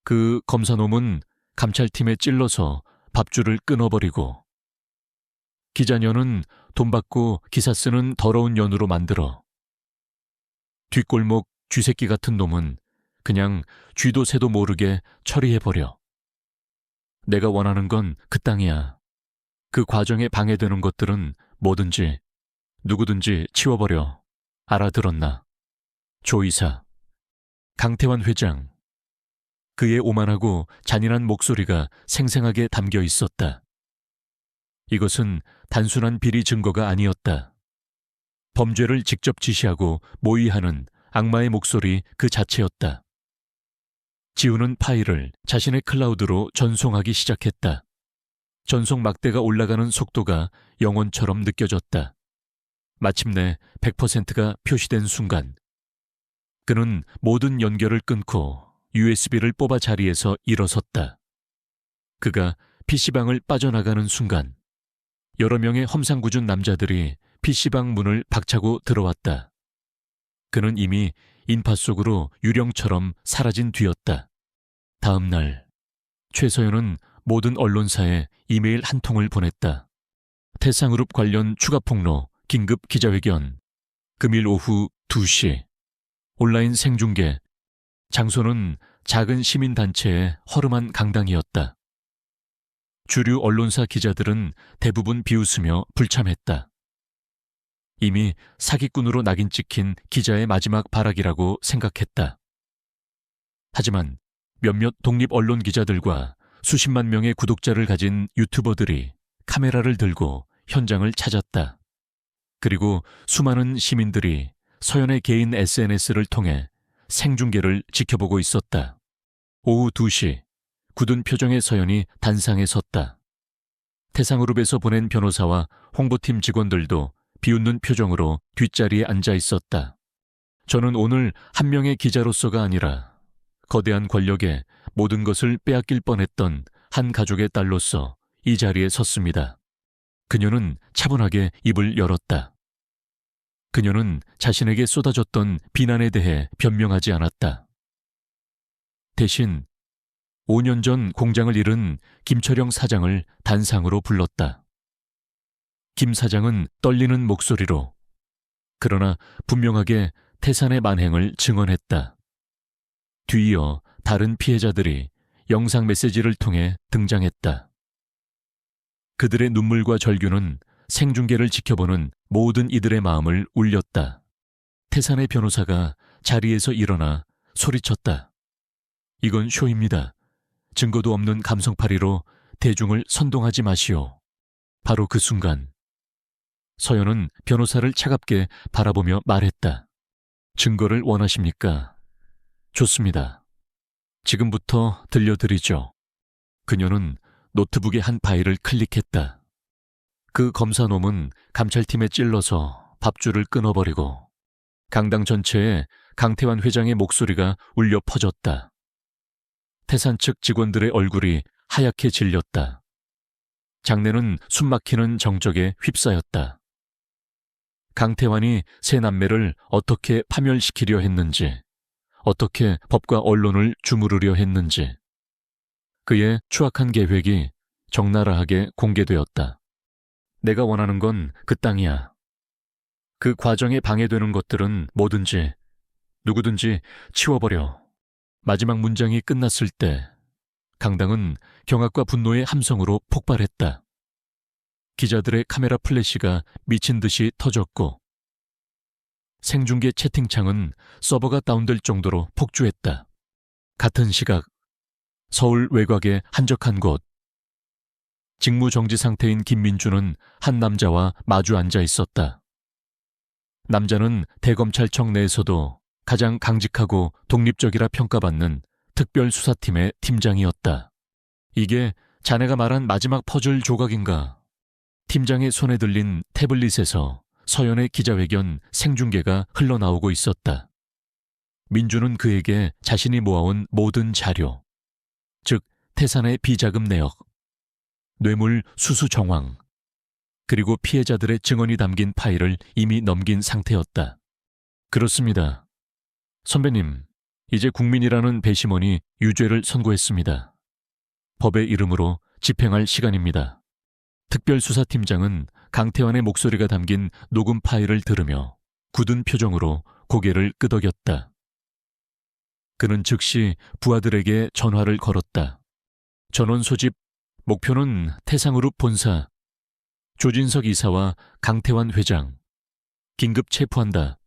A: 그 검사놈은 감찰팀에 찔러서 밥줄을 끊어버리고 기자녀는 돈 받고 기사 쓰는 더러운 년으로 만들어 뒷골목 쥐새끼 같은 놈은 그냥 쥐도 새도 모르게 처리해버려. 내가 원하는 건 그 땅이야. 그 과정에 방해되는 것들은 뭐든지 누구든지 치워버려. 알아들었나? 조 이사, 강태환 회장. 그의 오만하고 잔인한 목소리가 생생하게 담겨 있었다. 이것은 단순한 비리 증거가 아니었다. 범죄를 직접 지시하고 모의하는 악마의 목소리 그 자체였다. 지우는 파일을 자신의 클라우드로 전송하기 시작했다. 전송 막대가 올라가는 속도가 영혼처럼 느껴졌다. 마침내 100%가 표시된 순간 그는 모든 연결을 끊고 USB를 뽑아 자리에서 일어섰다. 그가 PC방을 빠져나가는 순간 여러 명의 험상궂은 남자들이 PC방 문을 박차고 들어왔다. 그는 이미 인파 속으로 유령처럼 사라진 뒤였다. 다음 날 최서연은 모든 언론사에 이메일 한 통을 보냈다. 태상그룹 관련 추가 폭로 긴급 기자회견 금일 오후 2시 온라인 생중계 장소는 작은 시민단체의 허름한 강당이었다. 주류 언론사 기자들은 대부분 비웃으며 불참했다. 이미 사기꾼으로 낙인 찍힌 기자의 마지막 발악이라고 생각했다. 하지만 몇몇 독립 언론 기자들과 수십만 명의 구독자를 가진 유튜버들이 카메라를 들고 현장을 찾았다. 그리고 수많은 시민들이 서연의 개인 SNS를 통해 생중계를 지켜보고 있었다. 오후 2시 굳은 표정의 서연이 단상에 섰다. 태상그룹에서 보낸 변호사와 홍보팀 직원들도 비웃는 표정으로 뒷자리에 앉아 있었다. 저는 오늘 한 명의 기자로서가 아니라 거대한 권력에 모든 것을 빼앗길 뻔했던 한 가족의 딸로서 이 자리에 섰습니다. 그녀는 차분하게 입을 열었다. 그녀는 자신에게 쏟아졌던 비난에 대해 변명하지 않았다. 대신 5년 전 공장을 잃은 김철영 사장을 단상으로 불렀다. 김 사장은 떨리는 목소리로 그러나 분명하게 태산의 만행을 증언했다. 뒤이어 다른 피해자들이 영상 메시지를 통해 등장했다. 그들의 눈물과 절규는 생중계를 지켜보는 모든 이들의 마음을 울렸다. 태산의 변호사가 자리에서 일어나 소리쳤다. 이건 쇼입니다. 증거도 없는 감성파리로 대중을 선동하지 마시오. 바로 그 순간 서연은 변호사를 차갑게 바라보며 말했다. 증거를 원하십니까? 좋습니다. 지금부터 들려드리죠. 그녀는 노트북의 한 파일을 클릭했다. 그 검사놈은 감찰팀에 찔러서 밥줄을 끊어버리고 강당 전체에 강태환 회장의 목소리가 울려 퍼졌다. 태산 측 직원들의 얼굴이 하얗게 질렸다. 장내는 숨막히는 정적에 휩싸였다. 강태환이 세 남매를 어떻게 파멸시키려 했는지, 어떻게 법과 언론을 주무르려 했는지, 그의 추악한 계획이 적나라하게 공개되었다. 내가 원하는 건 그 땅이야. 그 과정에 방해되는 것들은 뭐든지, 누구든지 치워버려. 마지막 문장이 끝났을 때 강당은 경악과 분노의 함성으로 폭발했다. 기자들의 카메라 플래시가 미친 듯이 터졌고 생중계 채팅창은 서버가 다운될 정도로 폭주했다. 같은 시각 서울 외곽의 한적한 곳 직무정지 상태인 김민주는 한 남자와 마주 앉아 있었다. 남자는 대검찰청 내에서도 가장 강직하고 독립적이라 평가받는 특별수사팀의 팀장이었다. 이게 자네가 말한 마지막 퍼즐 조각인가? 팀장의 손에 들린 태블릿에서 서연의 기자회견 생중계가 흘러나오고 있었다. 민주는 그에게 자신이 모아온 모든 자료, 태산의 비자금 내역, 뇌물 수수 정황, 그리고 피해자들의 증언이 담긴 파일을 이미 넘긴 상태였다. 그렇습니다. 선배님, 이제 국민이라는 배심원이 유죄를 선고했습니다. 법의 이름으로 집행할 시간입니다. 특별수사팀장은 강태환의 목소리가 담긴 녹음 파일을 들으며 굳은 표정으로 고개를 끄덕였다. 그는 즉시 부하들에게 전화를 걸었다. 전원 소집, 목표는 태상그룹 본사, 조진석 이사와 강태환 회장. 긴급 체포한다.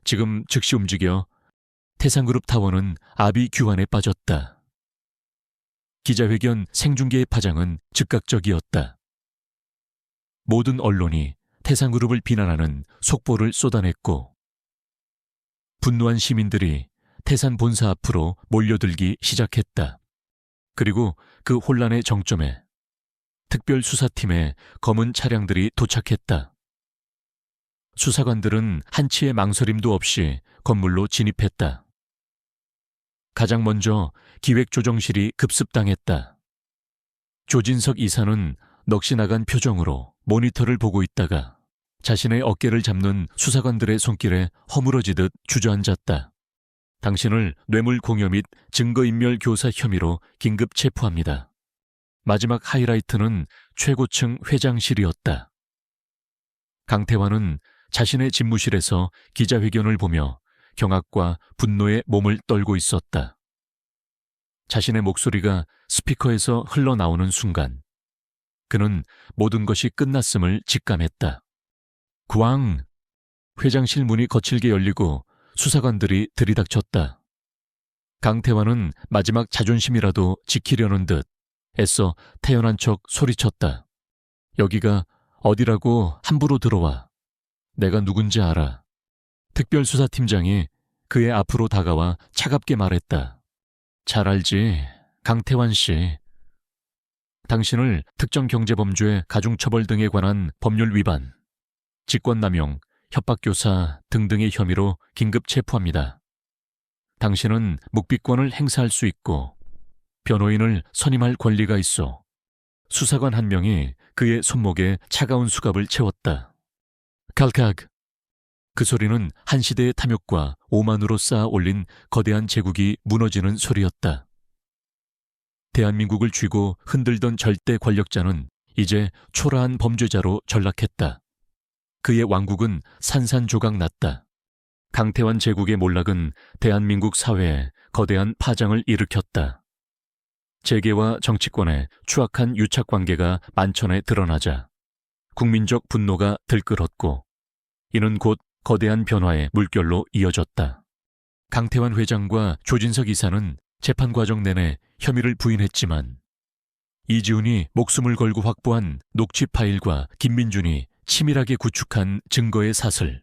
A: 지금 즉시 움직여. 태상그룹 타워는 아비 규환에 빠졌다. 기자회견 생중계의 파장은 즉각적이었다. 모든 언론이 태상그룹을 비난하는 속보를 쏟아냈고 분노한 시민들이 태산 본사 앞으로 몰려들기 시작했다. 그리고 그 혼란의 정점에 특별수사팀의 검은 차량들이 도착했다. 수사관들은 한치의 망설임도 없이 건물로 진입했다. 가장 먼저 기획조정실이 급습당했다. 조진석 이사는 넋이 나간 표정으로 모니터를 보고 있다가 자신의 어깨를 잡는 수사관들의 손길에 허물어지듯 주저앉았다. 당신을 뇌물 공여 및 증거인멸 교사 혐의로 긴급 체포합니다. 마지막 하이라이트는 최고층 회장실이었다. 강태환은 자신의 집무실에서 기자회견을 보며 경악과 분노에 몸을 떨고 있었다. 자신의 목소리가 스피커에서 흘러나오는 순간 그는 모든 것이 끝났음을 직감했다. 구왕! 회장실 문이 거칠게 열리고 수사관들이 들이닥쳤다. 강태환은 마지막 자존심이라도 지키려는 듯 애써 태연한 척 소리쳤다. 여기가 어디라고 함부로 들어와. 내가 누군지 알아. 특별수사팀장이 그의 앞으로 다가와 차갑게 말했다. 잘 알지, 강태환 씨. 당신을 특정경제범죄 가중처벌 등에 관한 법률 위반, 직권남용, 협박교사 등등의 혐의로 긴급 체포합니다. 당신은 묵비권을 행사할 수 있고 변호인을 선임할 권리가 있어. 수사관 한 명이 그의 손목에 차가운 수갑을 채웠다. 칼칵! 그 소리는 한 시대의 탐욕과 오만으로 쌓아 올린 거대한 제국이 무너지는 소리였다. 대한민국을 쥐고 흔들던 절대 권력자는 이제 초라한 범죄자로 전락했다. 그의 왕국은 산산조각 났다. 강태환 제국의 몰락은 대한민국 사회에 거대한 파장을 일으켰다. 재계와 정치권의 추악한 유착관계가 만천에 드러나자 국민적 분노가 들끓었고 이는 곧 거대한 변화의 물결로 이어졌다. 강태환 회장과 조진석 이사는 재판 과정 내내 혐의를 부인했지만 이지훈이 목숨을 걸고 확보한 녹취 파일과 김민준이 치밀하게 구축한 증거의 사슬,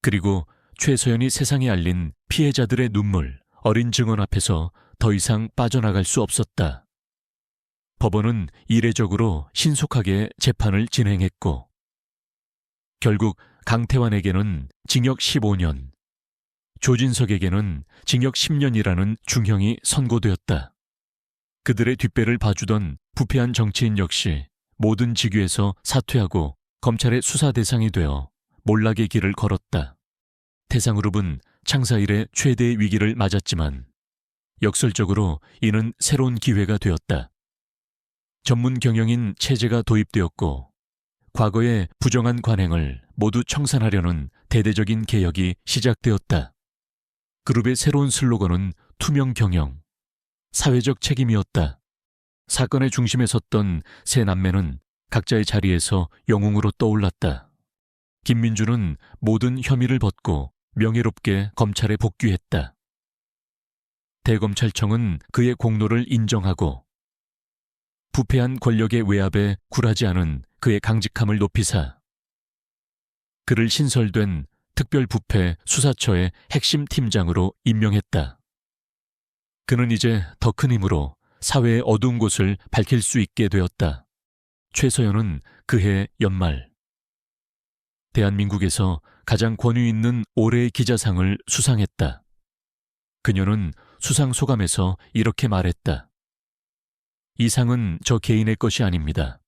A: 그리고 최서연이 세상에 알린 피해자들의 눈물, 어린 증언 앞에서 더 이상 빠져나갈 수 없었다. 법원은 이례적으로 신속하게 재판을 진행했고 결국 강태환에게는 징역 15년, 조진석에게는 징역 10년이라는 중형이 선고되었다. 그들의 뒷배를 봐주던 부패한 정치인 역시 모든 직위에서 사퇴하고 검찰의 수사 대상이 되어 몰락의 길을 걸었다. 태상그룹은 창사 이래 최대의 위기를 맞았지만 역설적으로 이는 새로운 기회가 되었다. 전문 경영인 체제가 도입되었고 과거의 부정한 관행을 모두 청산하려는 대대적인 개혁이 시작되었다. 그룹의 새로운 슬로건은 투명 경영, 사회적 책임이었다. 사건의 중심에 섰던 세 남매는 각자의 자리에서 영웅으로 떠올랐다. 김민주는 모든 혐의를 벗고 명예롭게 검찰에 복귀했다. 대검찰청은 그의 공로를 인정하고 부패한 권력의 외압에 굴하지 않은 그의 강직함을 높이사 그를 신설된 특별부패 수사처의 핵심 팀장으로 임명했다. 그는 이제 더 큰 힘으로 사회의 어두운 곳을 밝힐 수 있게 되었다. 최서연은 그해 연말 대한민국에서 가장 권위 있는 올해의 기자상을 수상했다. 그녀는 수상 소감에서 이렇게 말했다. 이 상은 저 개인의 것이 아닙니다.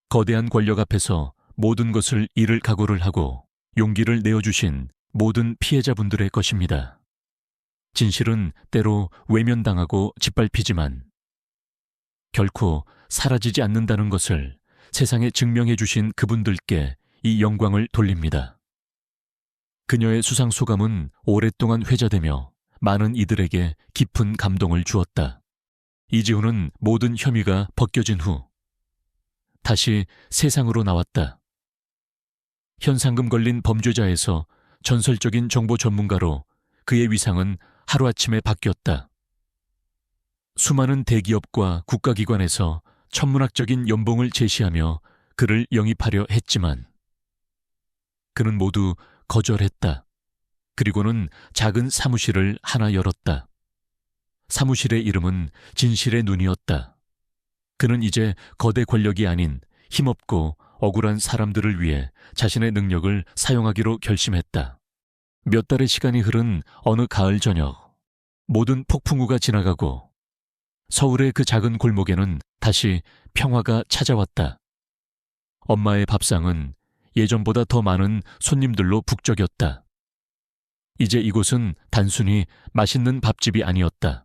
A: 거대한 권력 앞에서 모든 것을 잃을 각오를 하고 용기를 내어주신 모든 피해자분들의 것입니다. 진실은 때로 외면당하고 짓밟히지만 결코 사라지지 않는다는 것을 세상에 증명해 주신 그분들께 이 영광을 돌립니다. 그녀의 수상소감은 오랫동안 회자되며 많은 이들에게 깊은 감동을 주었다. 이지훈은 모든 혐의가 벗겨진 후 다시 세상으로 나왔다. 현상금 걸린 범죄자에서 전설적인 정보 전문가로 그의 위상은 하루아침에 바뀌었다. 수많은 대기업과 국가기관에서 천문학적인 연봉을 제시하며 그를 영입하려 했지만 그는 모두 거절했다. 그리고는 작은 사무실을 하나 열었다. 사무실의 이름은 진실의 눈이었다. 그는 이제 거대 권력이 아닌 힘없고 억울한 사람들을 위해 자신의 능력을 사용하기로 결심했다. 몇 달의 시간이 흐른 어느 가을 저녁, 모든 폭풍우가 지나가고 서울의 그 작은 골목에는 다시 평화가 찾아왔다. 엄마의 밥상은 예전보다 더 많은 손님들로 북적였다. 이제 이곳은 단순히 맛있는 밥집이 아니었다.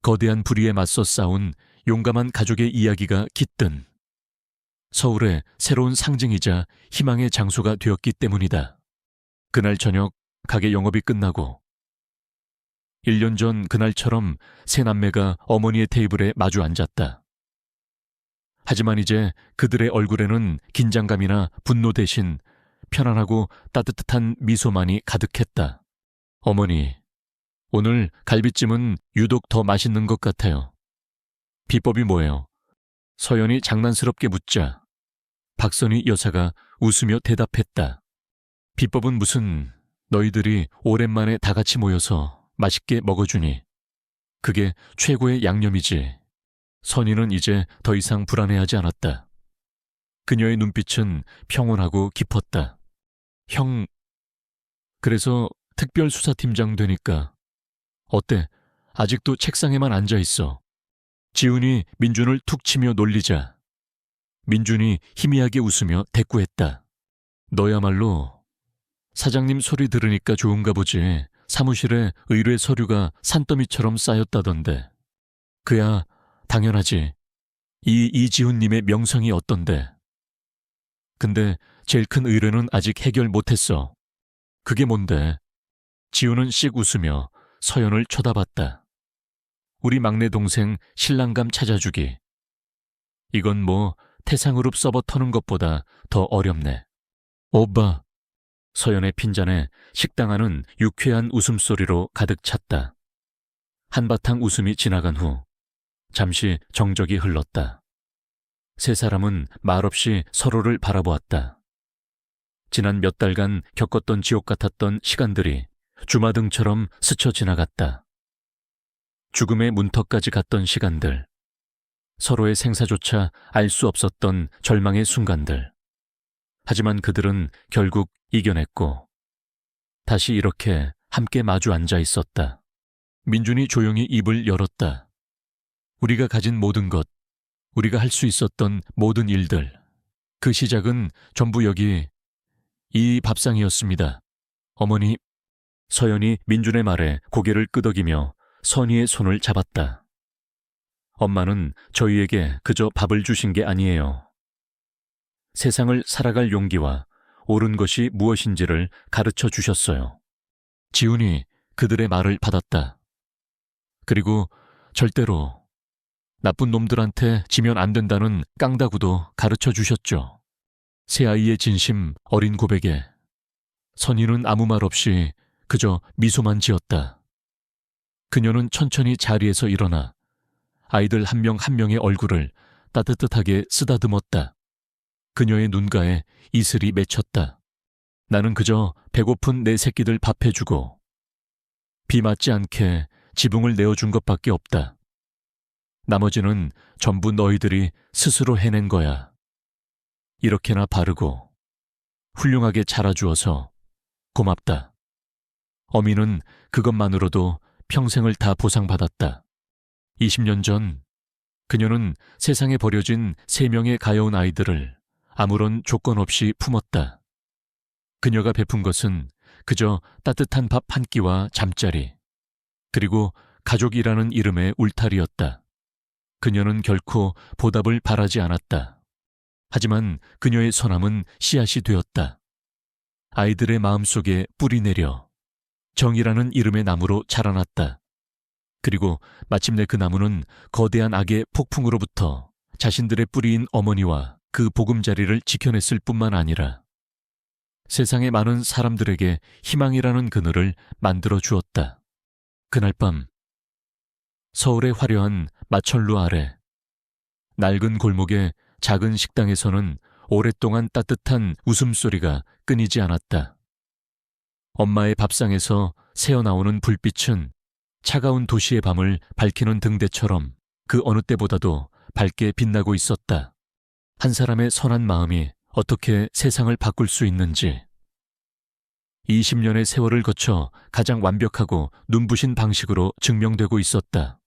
A: 거대한 불의에 맞서 싸운 용감한 가족의 이야기가 깃든 서울의 새로운 상징이자 희망의 장소가 되었기 때문이다. 그날 저녁 가게 영업이 끝나고 1년 전 그날처럼 세 남매가 어머니의 테이블에 마주 앉았다. 하지만 이제 그들의 얼굴에는 긴장감이나 분노 대신 편안하고 따뜻한 미소만이 가득했다. 어머니, 오늘 갈비찜은 유독 더 맛있는 것 같아요. 비법이 뭐예요? 서연이 장난스럽게 묻자 박선희 여사가 웃으며 대답했다. 비법은 무슨 너희들이 오랜만에 다 같이 모여서 맛있게 먹어주니 그게 최고의 양념이지. 선희는 이제 더 이상 불안해하지 않았다. 그녀의 눈빛은 평온하고 깊었다. 형, 그래서 특별수사팀장 되니까 어때? 아직도 책상에만 앉아있어. 지훈이 민준을 툭 치며 놀리자 민준이 희미하게 웃으며 대꾸했다. 너야말로 사장님 소리 들으니까 좋은가 보지. 사무실에 의뢰 서류가 산더미처럼 쌓였다던데. 그야 당연하지. 이 이지훈님의 명성이 어떤데. 근데 제일 큰 의뢰는 아직 해결 못했어. 그게 뭔데? 지훈은 씩 웃으며 서연을 쳐다봤다. 우리 막내 동생 신랑감 찾아주기. 이건 뭐 태상그룹 서버 터는 것보다 더 어렵네. 오빠. 서연의 핀잔에 식당하는 유쾌한 웃음소리로 가득 찼다. 한바탕 웃음이 지나간 후 잠시 정적이 흘렀다. 세 사람은 말없이 서로를 바라보았다. 지난 몇 달간 겪었던 지옥 같았던 시간들이 주마등처럼 스쳐 지나갔다. 죽음의 문턱까지 갔던 시간들, 서로의 생사조차 알 수 없었던 절망의 순간들. 하지만 그들은 결국 이겨냈고 다시 이렇게 함께 마주 앉아 있었다. 민준이 조용히 입을 열었다. 우리가 가진 모든 것, 우리가 할 수 있었던 모든 일들, 그 시작은 전부 여기 이 밥상이었습니다. 어머니. 서연이 민준의 말에 고개를 끄덕이며 선희의 손을 잡았다. 엄마는 저희에게 그저 밥을 주신 게 아니에요. 세상을 살아갈 용기와 옳은 것이 무엇인지를 가르쳐 주셨어요. 지훈이 그들의 말을 받았다. 그리고 절대로 나쁜 놈들한테 지면 안 된다는 깡다구도 가르쳐 주셨죠. 새 아이의 진심 어린 고백에 선희는 아무 말 없이 그저 미소만 지었다. 그녀는 천천히 자리에서 일어나 아이들 한 명 한 명의 얼굴을 따뜻하게 쓰다듬었다. 그녀의 눈가에 이슬이 맺혔다. 나는 그저 배고픈 내 새끼들 밥 해주고 비 맞지 않게 지붕을 내어준 것밖에 없다. 나머지는 전부 너희들이 스스로 해낸 거야. 이렇게나 바르고 훌륭하게 자라주어서 고맙다. 어미는 그것만으로도 평생을 다 보상받았다. 20년 전 그녀는 세상에 버려진 3명의 가여운 아이들을 아무런 조건 없이 품었다. 그녀가 베푼 것은 그저 따뜻한 밥 한 끼와 잠자리, 그리고 가족이라는 이름의 울타리였다. 그녀는 결코 보답을 바라지 않았다. 하지만 그녀의 선함은 씨앗이 되었다. 아이들의 마음속에 뿌리 내려 정이라는 이름의 나무로 자라났다. 그리고 마침내 그 나무는 거대한 악의 폭풍으로부터 자신들의 뿌리인 어머니와 그 보금자리를 지켜냈을 뿐만 아니라 세상의 많은 사람들에게 희망이라는 그늘을 만들어 주었다. 그날 밤 서울의 화려한 마천루 아래 낡은 골목의 작은 식당에서는 오랫동안 따뜻한 웃음소리가 끊이지 않았다. 엄마의 밥상에서 새어나오는 불빛은 차가운 도시의 밤을 밝히는 등대처럼 그 어느 때보다도 밝게 빛나고 있었다. 한 사람의 선한 마음이 어떻게 세상을 바꿀 수 있는지 20년의 세월을 거쳐 가장 완벽하고 눈부신 방식으로 증명되고 있었다.